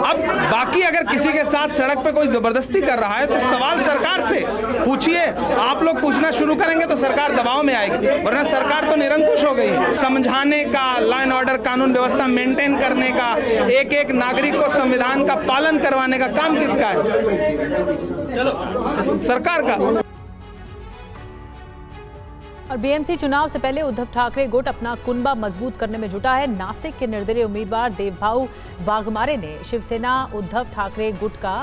अब बाकी अगर किसी के साथ सड़क पे कोई जबरदस्ती कर रहा है तो सवाल सरकार से पूछिए। आप लोग पूछना शुरू करेंगे तो सरकार दबाव में आएगी, वरना सरकार तो निरंकुश हो गई है। समझाने का, लॉ एंड ऑर्डर कानून व्यवस्था मेंटेन करने का, एक एक नागरिक को संविधान का पालन करवाने का काम किसका है? सरकार का। और बीएमसी चुनाव से पहले उद्धव ठाकरे गुट अपना कुनबा मजबूत करने में जुटा है। नासिक के निर्दलीय उम्मीदवार देवभाऊ वाघमारे ने शिवसेना उद्धव ठाकरे गुट का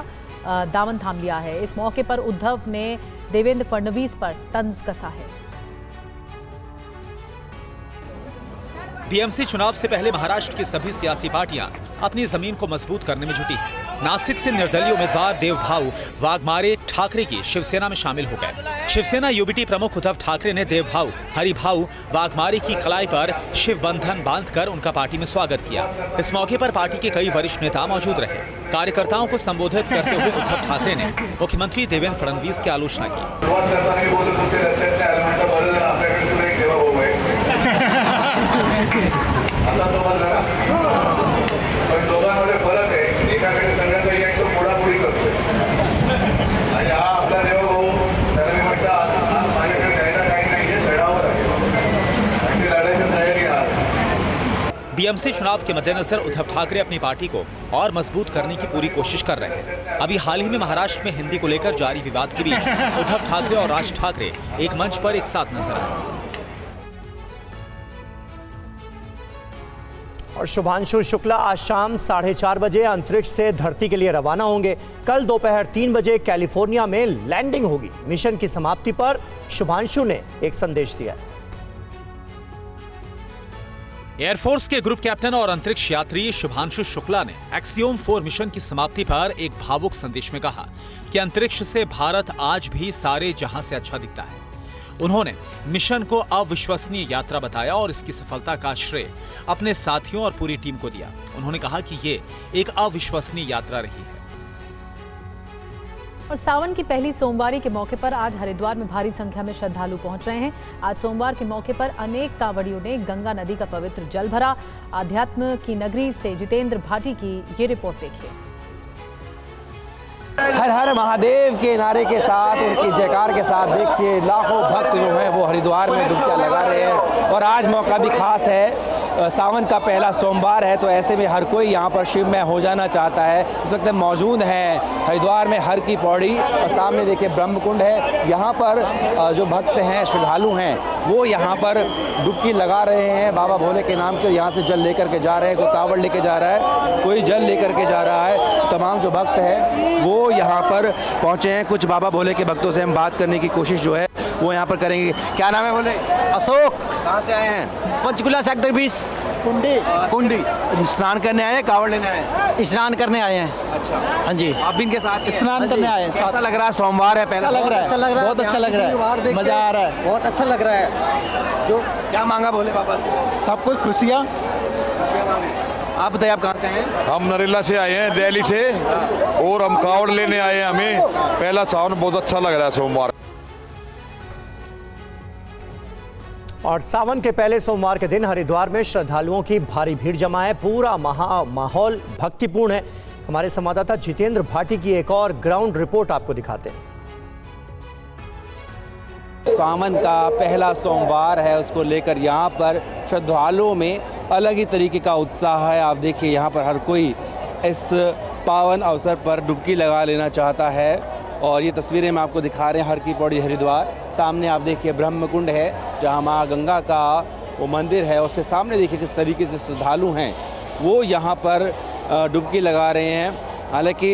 दामन थाम लिया है। इस मौके पर उद्धव ने देवेंद्र फडणवीस पर तंज कसा है। बीएमसी चुनाव से पहले महाराष्ट्र की सभी सियासी पार्टियां अपनी जमीन को मजबूत करने में जुटी हैं। नासिक से निर्दलीय उम्मीदवार देवभाऊ वाघमारे ठाकरे की शिवसेना में शामिल हो गए। शिवसेना यूबीटी प्रमुख उद्धव ठाकरे ने देवभाऊ हरिभाऊ वाघमारे की कलाई पर शिव बंधन बांधकर उनका पार्टी में स्वागत किया। इस मौके पर पार्टी के कई वरिष्ठ नेता मौजूद रहे। कार्यकर्ताओं को संबोधित करते हुए उद्धव ठाकरे ने मुख्यमंत्री देवेंद्र फडणवीस की आलोचना की। दोघांमध्ये फरक आहे, एकाकडे सगळ्यात पहिला एक तो पोडापोडी करतोय आणि हा आपला देवभाऊ त्याला मी म्हटलं आज माझ्याकडे द्यायला काही नाहीये, चढावं लागेल. बीएमसी चुनाव के मद्देनजर उद्धव ठाकरे अपनी पार्टी को और मजबूत करने की पूरी कोशिश कर रहे हैं। अभी हाल ही में महाराष्ट्र में हिंदी को लेकर जारी विवाद के बीच उद्धव ठाकरे और राज ठाकरे एक मंच पर एक साथ नजर आए। और शुभांशु शुक्ला आज शाम 4:30 बजे अंतरिक्ष से धरती के लिए रवाना होंगे। कल दोपहर 3 बजे कैलिफोर्निया में लैंडिंग होगी। मिशन की समाप्ति पर शुभांशु ने एक संदेश दिया। एयरफोर्स के ग्रुप कैप्टन और अंतरिक्ष यात्री शुभांशु शुक्ला ने एक्सियोम 4 मिशन की समाप्ति पर एक भावुक संदेश में कहा कि अंतरिक्ष से भारत आज भी सारे जहां से अच्छा दिखता है। उन्होंने मिशन को अविश्वसनीय यात्रा बताया और इसकी सफलता का श्रेय अपने साथियों और पूरी टीम को दिया। उन्होंने कहा कि ये एक अविश्वसनीय यात्रा रही है। और सावन की पहली सोमवारी के मौके पर आज हरिद्वार में भारी संख्या में श्रद्धालु पहुंच रहे हैं। आज सोमवार के मौके पर अनेक कांवड़ियों ने गंगा नदी का पवित्र जल भरा। आध्यात्म की नगरी से जितेंद्र भाटी की ये रिपोर्ट देखिए। हर हर महादेव के नारे के साथ, उनकी जयकार के साथ देखिए लाखों भक्त जो हैं वो हरिद्वार में डुबकियां लगा रहे हैं। और आज मौका भी खास है, सावन का पहला सोमवार है, तो ऐसे में हर कोई यहाँ पर शिवमय हो जाना चाहता है। इस वक्त मौजूद हैं हरिद्वार में हर की पौड़ी और सामने देखिए ब्रह्मकुंड है। यहाँ पर जो भक्त हैं, श्रद्धालु हैं, वो यहाँ पर डुबकी लगा रहे हैं बाबा भोले के नाम के। यहाँ से जल लेकर के जा रहे हैं, कोई कांवड़ लेके जा रहा है, कोई जल लेकर के जा रहा है। तमाम जो भक्त हैं वो यहाँ पर पहुँचे हैं। कुछ बाबा भोले के भक्तों से हम बात करने की कोशिश जो है वो यहाँ पर करेंगे। क्या नाम है बोले? अशोक। कहाँ से आए हैं? पंचकुला सेक्टर 20 कुंडी। स्नान करने आए हैं, कांवड़ लेने आए हैं? स्नान करने आए हैं। अच्छा, हाँ जी। आप भी इनके साथ स्नान करने आए हैं। कैसा लग रहा है? सोमवार है पहला। लग रहा है, बहुत अच्छा लग रहा है, मजा आ रहा है, बहुत अच्छा लग रहा है। जो क्या मांगा भोले बाबा से? सब कुछ खुशियाँ। आप बताइए, आप कहाँ से हैं? हम नरेला से आए हैं, दिल्ली से, और हम कांवड़ लेने आए हैं। हमें पहला सावन बहुत अच्छा लग रहा है सोमवार। और सावन के पहले सोमवार के दिन हरिद्वार में श्रद्धालुओं की भारी भीड़ जमा है। पूरा माहौल भक्तिपूर्ण है। हमारे संवाददाता जितेंद्र भाटी की एक और ग्राउंड रिपोर्ट आपको दिखाते हैं। सावन का पहला सोमवार है, उसको लेकर यहाँ पर श्रद्धालुओं में अलग ही तरीके का उत्साह है। आप देखिए यहाँ पर हर कोई इस पावन अवसर पर डुबकी लगा लेना चाहता है। और ये तस्वीरें हम आपको दिखा रहे हैं हर की पौड़ी हरिद्वार। सामने आप देखिए ब्रह्मकुंड है, जहाँ माँ गंगा का वो मंदिर है। उसके सामने देखिए किस तरीके से श्रद्धालु हैं वो यहाँ पर डुबकी लगा रहे हैं। हालांकि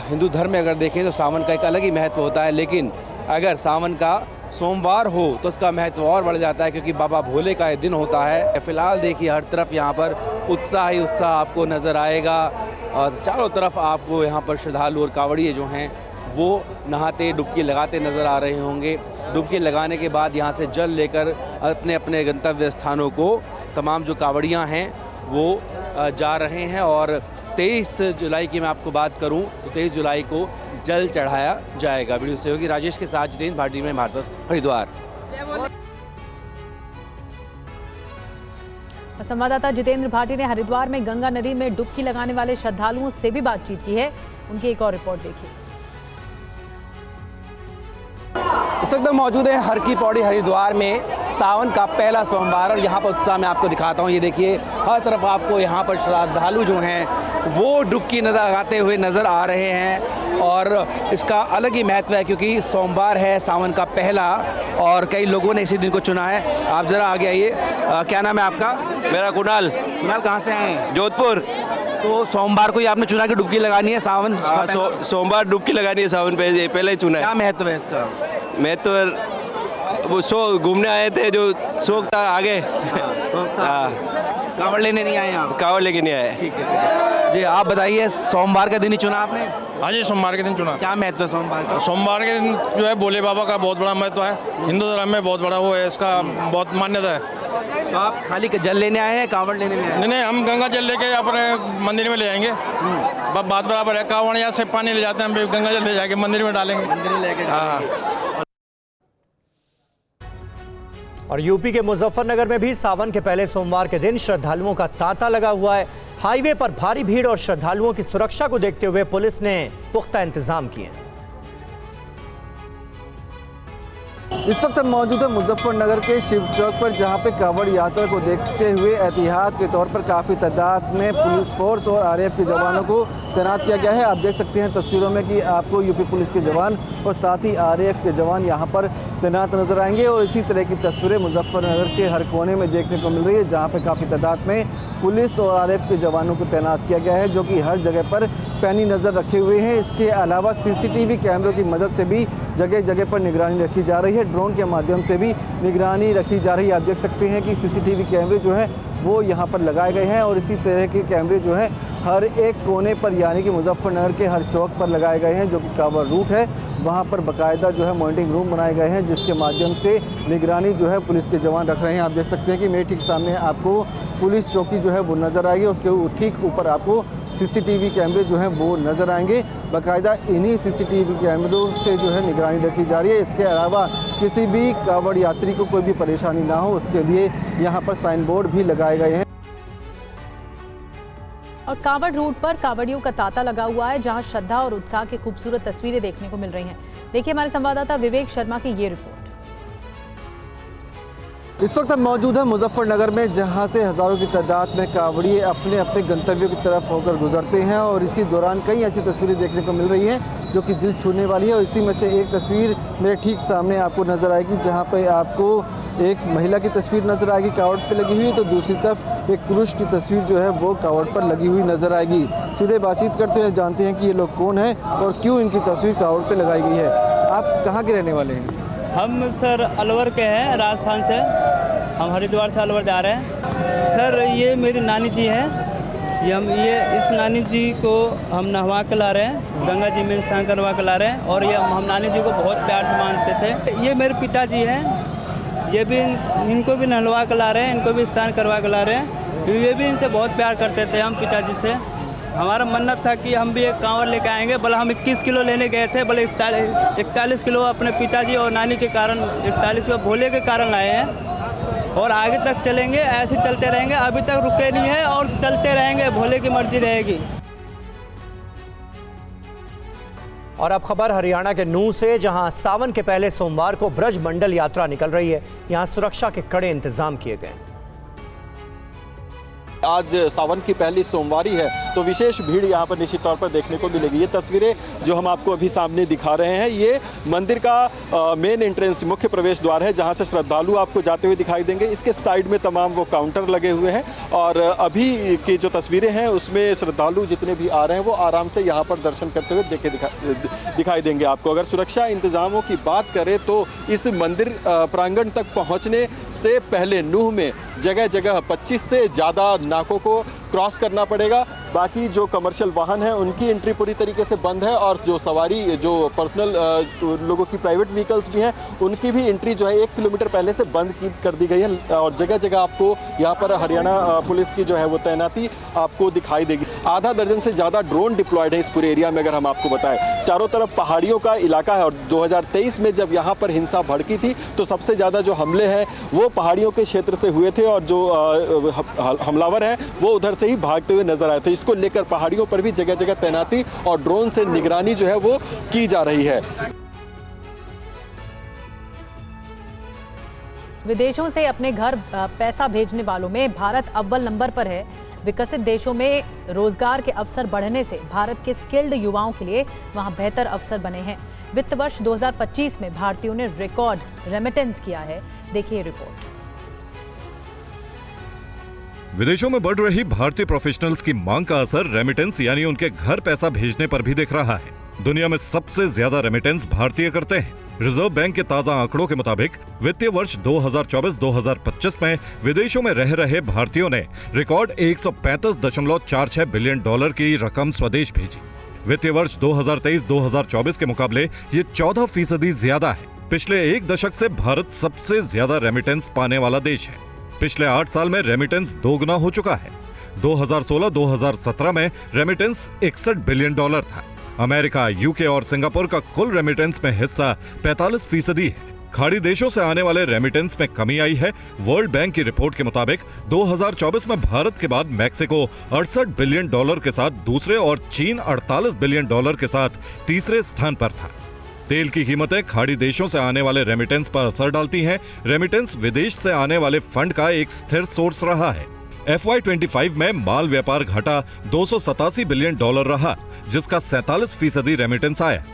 हिंदू धर्म में अगर देखें तो सावन का एक अलग ही महत्व होता है, लेकिन अगर सावन का सोमवार हो तो उसका महत्व और बढ़ जाता है, क्योंकि बाबा भोले का ये दिन होता है। फिलहाल देखिए हर तरफ यहाँ पर उत्साह ही उत्साह आपको नज़र आएगा। और चारों तरफ आपको यहाँ पर श्रद्धालु और कांवड़िए जो हैं वो नहाते डुबकी लगाते नज़र आ रहे होंगे। डुबकी लगाने के बाद यहाँ से जल लेकर अपने अपने गंतव्य स्थानों को तमाम जो कांवड़ियाँ हैं वो जा रहे हैं। और 23 जुलाई की मैं आपको बात करूं तो 23 जुलाई को जल चढ़ाया जाएगा। वीडियो सहयोगी राजेश के साथ जितेंद्र भाटी में भारत हरिद्वार। संवाददाता जितेंद्र भाटी ने हरिद्वार में गंगा नदी में डुबकी लगाने वाले श्रद्धालुओं से भी बातचीत की है। उनकी एक और रिपोर्ट देखिए। इस वक्त मौजूद है हर की पौड़ी हरिद्वार में, सावन का पहला सोमवार। और यहाँ पर उत्साह मैं आपको दिखाता हूँ। ये देखिए हर तरफ आपको यहाँ पर श्रद्धालु जो हैं वो डुबकी लगाते हुए नज़र आ रहे हैं। और इसका अलग ही महत्व है, क्योंकि सोमवार है सावन का पहला, और कई लोगों ने इसी दिन को चुना है। आप ज़रा आगे आइए। क्या नाम है आपका? मेरा कुणाल। कुणाल कहाँ से आए हैं? जोधपुर। तो सोमवार को ही आपने चुना कि डुबकी लगानी है सावन? सोमवार डुबकी लगानी है सावन पे, पहले ही चुना है। क्या महत्व है इसका? महत्व वो घूमने आए थे, जो शौक था आगे। कांवड़ लेने नहीं आए आप? कांवड़ लेके नहीं आए। ठीक है जी। आप बताइए, सोमवार का दिन ही चुना आपने? हाँ जी, सोमवार के दिन चुना। क्या महत्व है सोमवार का? सोमवार के दिन जो है भोले बाबा का बहुत बड़ा महत्व है। हिंदू धर्म में बहुत बड़ा वो है, इसका बहुत मान्यता है। तो आप खाली जल लेने आए हैं, कांवड़ लेने में आए? नहीं, हम गंगा जल लेके अपने मंदिर में ले जाएंगे। बात बराबर है। कांवड़ यहाँ से पानी ले जाते हैं, हम गंगा जल ले जाके मंदिर में डालेंगे। मंदिर में लेके। हाँ। और यूपी के मुजफ्फरनगर में भी सावन के पहले सोमवार के दिन श्रद्धालुओं का तांता लगा हुआ है। हाईवे पर भारी भीड़ और श्रद्धालुओं की सुरक्षा को देखते हुए पुलिस ने पुख्ता इंतजाम किए हैं। इस वक्त हम मौजूद है मुजफ्फरनगर के शिव चौक पर, जहां पे कांवड़ यात्रा को देखते हुए एहतियात के तौर पर काफ़ी तादाद में पुलिस फोर्स और आरएएफ के जवानों को तैनात किया गया है। आप देख सकते हैं तस्वीरों में कि आपको यूपी पुलिस के जवान और साथ ही आरएएफ के जवान यहां पर तैनात नजर आएंगे और इसी तरह की तस्वीरें मुजफ्फरनगर के हर कोने में देखने को मिल रही है, जहाँ पर काफ़ी तादाद में पुलिस और आरएएफ के जवानों को तैनात किया गया है, जो कि हर जगह पर पैनी नज़र रखे हुए हैं। इसके अलावा सीसीटीवी कैमरों की मदद से भी जगह जगह पर निगरानी रखी जा रही है, ड्रोन के माध्यम से भी निगरानी रखी जा रही है। आप देख सकते हैं कि सीसीटीवी कैमरे जो है वो यहाँ पर लगाए गए हैं और इसी तरह के कैमरे जो है हर एक कोने पर, यानी कि मुजफ्फरनगर के हर चौक पर लगाए गए हैं। जो कि कांवड़ रूट है वहाँ पर बाकायदा जो है मॉनिटरिंग रूम बनाए गए हैं, जिसके माध्यम से निगरानी जो है पुलिस के जवान रख रहे हैं। आप देख सकते हैं कि मेरे ठीक सामने आपको पुलिस चौकी जो है वो नज़र आएगी, उसके ठीक ऊपर आपको सीसीटीवी कैमरे जो हैं वो नज़र आएंगे। बाकायदा इन्हीं सीसीटीवी कैमरों से जो है निगरानी रखी जा रही है। इसके अलावा किसी भी कांवड़ यात्री को कोई भी परेशानी ना हो, उसके लिए यहाँ पर साइन बोर्ड भी लगाए गए हैं। और कांवड़ रूट पर कांवड़ियों का तांता लगा हुआ है, जहां श्रद्धा और उत्साह की खूबसूरत तस्वीरें देखने को मिल रही हैं। देखिए हमारे संवाददाता विवेक शर्मा की ये रिपोर्ट। इस वक्त हम मौजूद है मुजफ्फरनगर में, जहां से हज़ारों की तादाद में कांवड़िए अपने अपने गंतव्यों की तरफ होकर गुजरते हैं और इसी दौरान कई ऐसी तस्वीरें देखने को मिल रही हैं जो कि दिल छूने वाली है। और इसी में से एक तस्वीर मेरे ठीक सामने आपको नज़र आएगी, जहां पर आपको एक महिला की तस्वीर नज़र आएगी कांवड़ पे लगी हुई, तो दूसरी तरफ एक पुरुष की तस्वीर जो है वो कांवड़ पर लगी हुई नज़र आएगी। सीधे बातचीत करते हैं, जानते हैं कि ये लोग कौन हैं और क्यों इनकी तस्वीर कांवड़ पे लगाई गई है। आप कहाँ के रहने वाले हैं? हम सर अलवर के हैं, राजस्थान से। हम हरिद्वार से अलवर जा रहे हैं। सर ये मेरी नानी जी हैं, ये इस नानी जी को हम नहवा के ला रहे हैं, गंगा जी में स्नान करवा के ला रहे हैं और ये हम नानी जी को बहुत प्यार से मानते थे। ये मेरे पिताजी हैं, ये भी इनको भी नहलवा के ला रहे हैं, इनको भी स्नान करवा के ला रहे हैं। ये भी इनसे बहुत प्यार करते थे हम पिताजी से। हमारा मन्नत था कि हम भी एक कांवड़ लेके आएंगे। भले हम 21 किलो लेने गए थे, भले 41 किलो अपने पिताजी और नानी के कारण, 41 किलो भोले के कारण आए हैं और आगे तक चलेंगे, ऐसे चलते रहेंगे। अभी तक रुके नहीं है और चलते रहेंगे, भोले की मर्जी रहेगी। और अब खबर हरियाणा के नूंह से, जहां सावन के पहले सोमवार को ब्रज मंडल यात्रा निकल रही है। यहां सुरक्षा के कड़े इंतजाम किए गए। आज सावन की पहली सोमवारी है तो विशेष भीड़ यहाँ पर निश्चित तौर पर देखने को मिलेगी। ये तस्वीरें जो हम आपको अभी सामने दिखा रहे हैं, ये मंदिर का मेन एंट्रेंस, मुख्य प्रवेश द्वार है, जहाँ से श्रद्धालु आपको जाते हुए दिखाई देंगे। इसके साइड में तमाम वो काउंटर लगे हुए हैं और अभी की जो तस्वीरें हैं उसमें श्रद्धालु जितने भी आ रहे हैं वो आराम से यहाँ पर दर्शन करते हुए दिखाई देंगे आपको। अगर सुरक्षा इंतजामों की बात करें तो इस मंदिर प्रांगण तक पहुँचने से पहले नूंह में जगह जगह 25 से ज़्यादा नाकों को क्रॉस करना पड़ेगा। बाकी जो कमर्शियल वाहन हैं उनकी एंट्री पूरी तरीके से बंद है और जो सवारी, जो पर्सनल लोगों की प्राइवेट व्हीकल्स भी हैं, उनकी भी एंट्री जो है 1 किलोमीटर पहले से बंद कर दी गई है। और जगह जगह आपको यहाँ पर हरियाणा पुलिस की जो है वो तैनाती आपको दिखाई देगी। आधा दर्जन से ज़्यादा ड्रोन डिप्लॉयड है इस पूरे एरिया में। अगर हम आपको बताएं, चारों तरफ पहाड़ियों का इलाका है और 2023 में जब यहाँ पर हिंसा भड़की थी तो सबसे ज़्यादा जो हमले हैं वो पहाड़ियों के क्षेत्र से हुए थे और जो हमलावर हैं वो उधर से ही भागते हुए नजर आए थे। इसको लेकर पहाड़ियों पर भी जगह जगह तैनाती और ड्रोन से निगरानी जो है वो की जा रही है। विदेशों से अपने घर पैसा भेजने वालों में भारत अव्वल नंबर पर है। विकसित देशों में रोजगार के अवसर बढ़ने से भारत के स्किल्ड युवाओं के लिए वहां बेहतर अवसर बने हैं। वित्त वर्ष 2025 में भारतीयों ने रिकॉर्ड रेमिटेंस किया है। देखिए रिपोर्ट। विदेशों में बढ़ रही भारतीय प्रोफेशनल्स की मांग का असर रेमिटेंस यानी उनके घर पैसा भेजने पर भी दिख रहा है। दुनिया में सबसे ज्यादा रेमिटेंस भारतीय करते हैं। रिजर्व बैंक के ताजा आंकड़ों के मुताबिक वित्तीय वर्ष 2024-2025 में विदेशों में रह रहे भारतीयों ने रिकॉर्ड 135.46 बिलियन डॉलर की रकम स्वदेश भेजी। वित्तीय वर्ष 2023-2024 के मुकाबले ये 14% ज्यादा है। पिछले एक दशक से भारत सबसे ज्यादा रेमिटेंस पाने वाला देश है। पिछले 8 साल में रेमिटेंस दोगुना हो चुका है। 2016-2017 में रेमिटेंस 61 बिलियन डॉलर था। अमेरिका, यूके और सिंगापुर का कुल रेमिटेंस में हिस्सा 45% है। खाड़ी देशों से आने वाले रेमिटेंस में कमी आई है। वर्ल्ड बैंक की रिपोर्ट के मुताबिक 2024 में भारत के बाद मैक्सिको 68 बिलियन डॉलर के साथ दूसरे और चीन 48 बिलियन डॉलर के साथ तीसरे स्थान पर था। तेल की कीमतें खाड़ी देशों से आने वाले रेमिटेंस पर असर डालती हैं। रेमिटेंस विदेश से आने वाले फंड का एक स्थिर सोर्स रहा है। FY25 में माल व्यापार घटा $287 बिलियन रहा, जिसका 47% रेमिटेंस आया।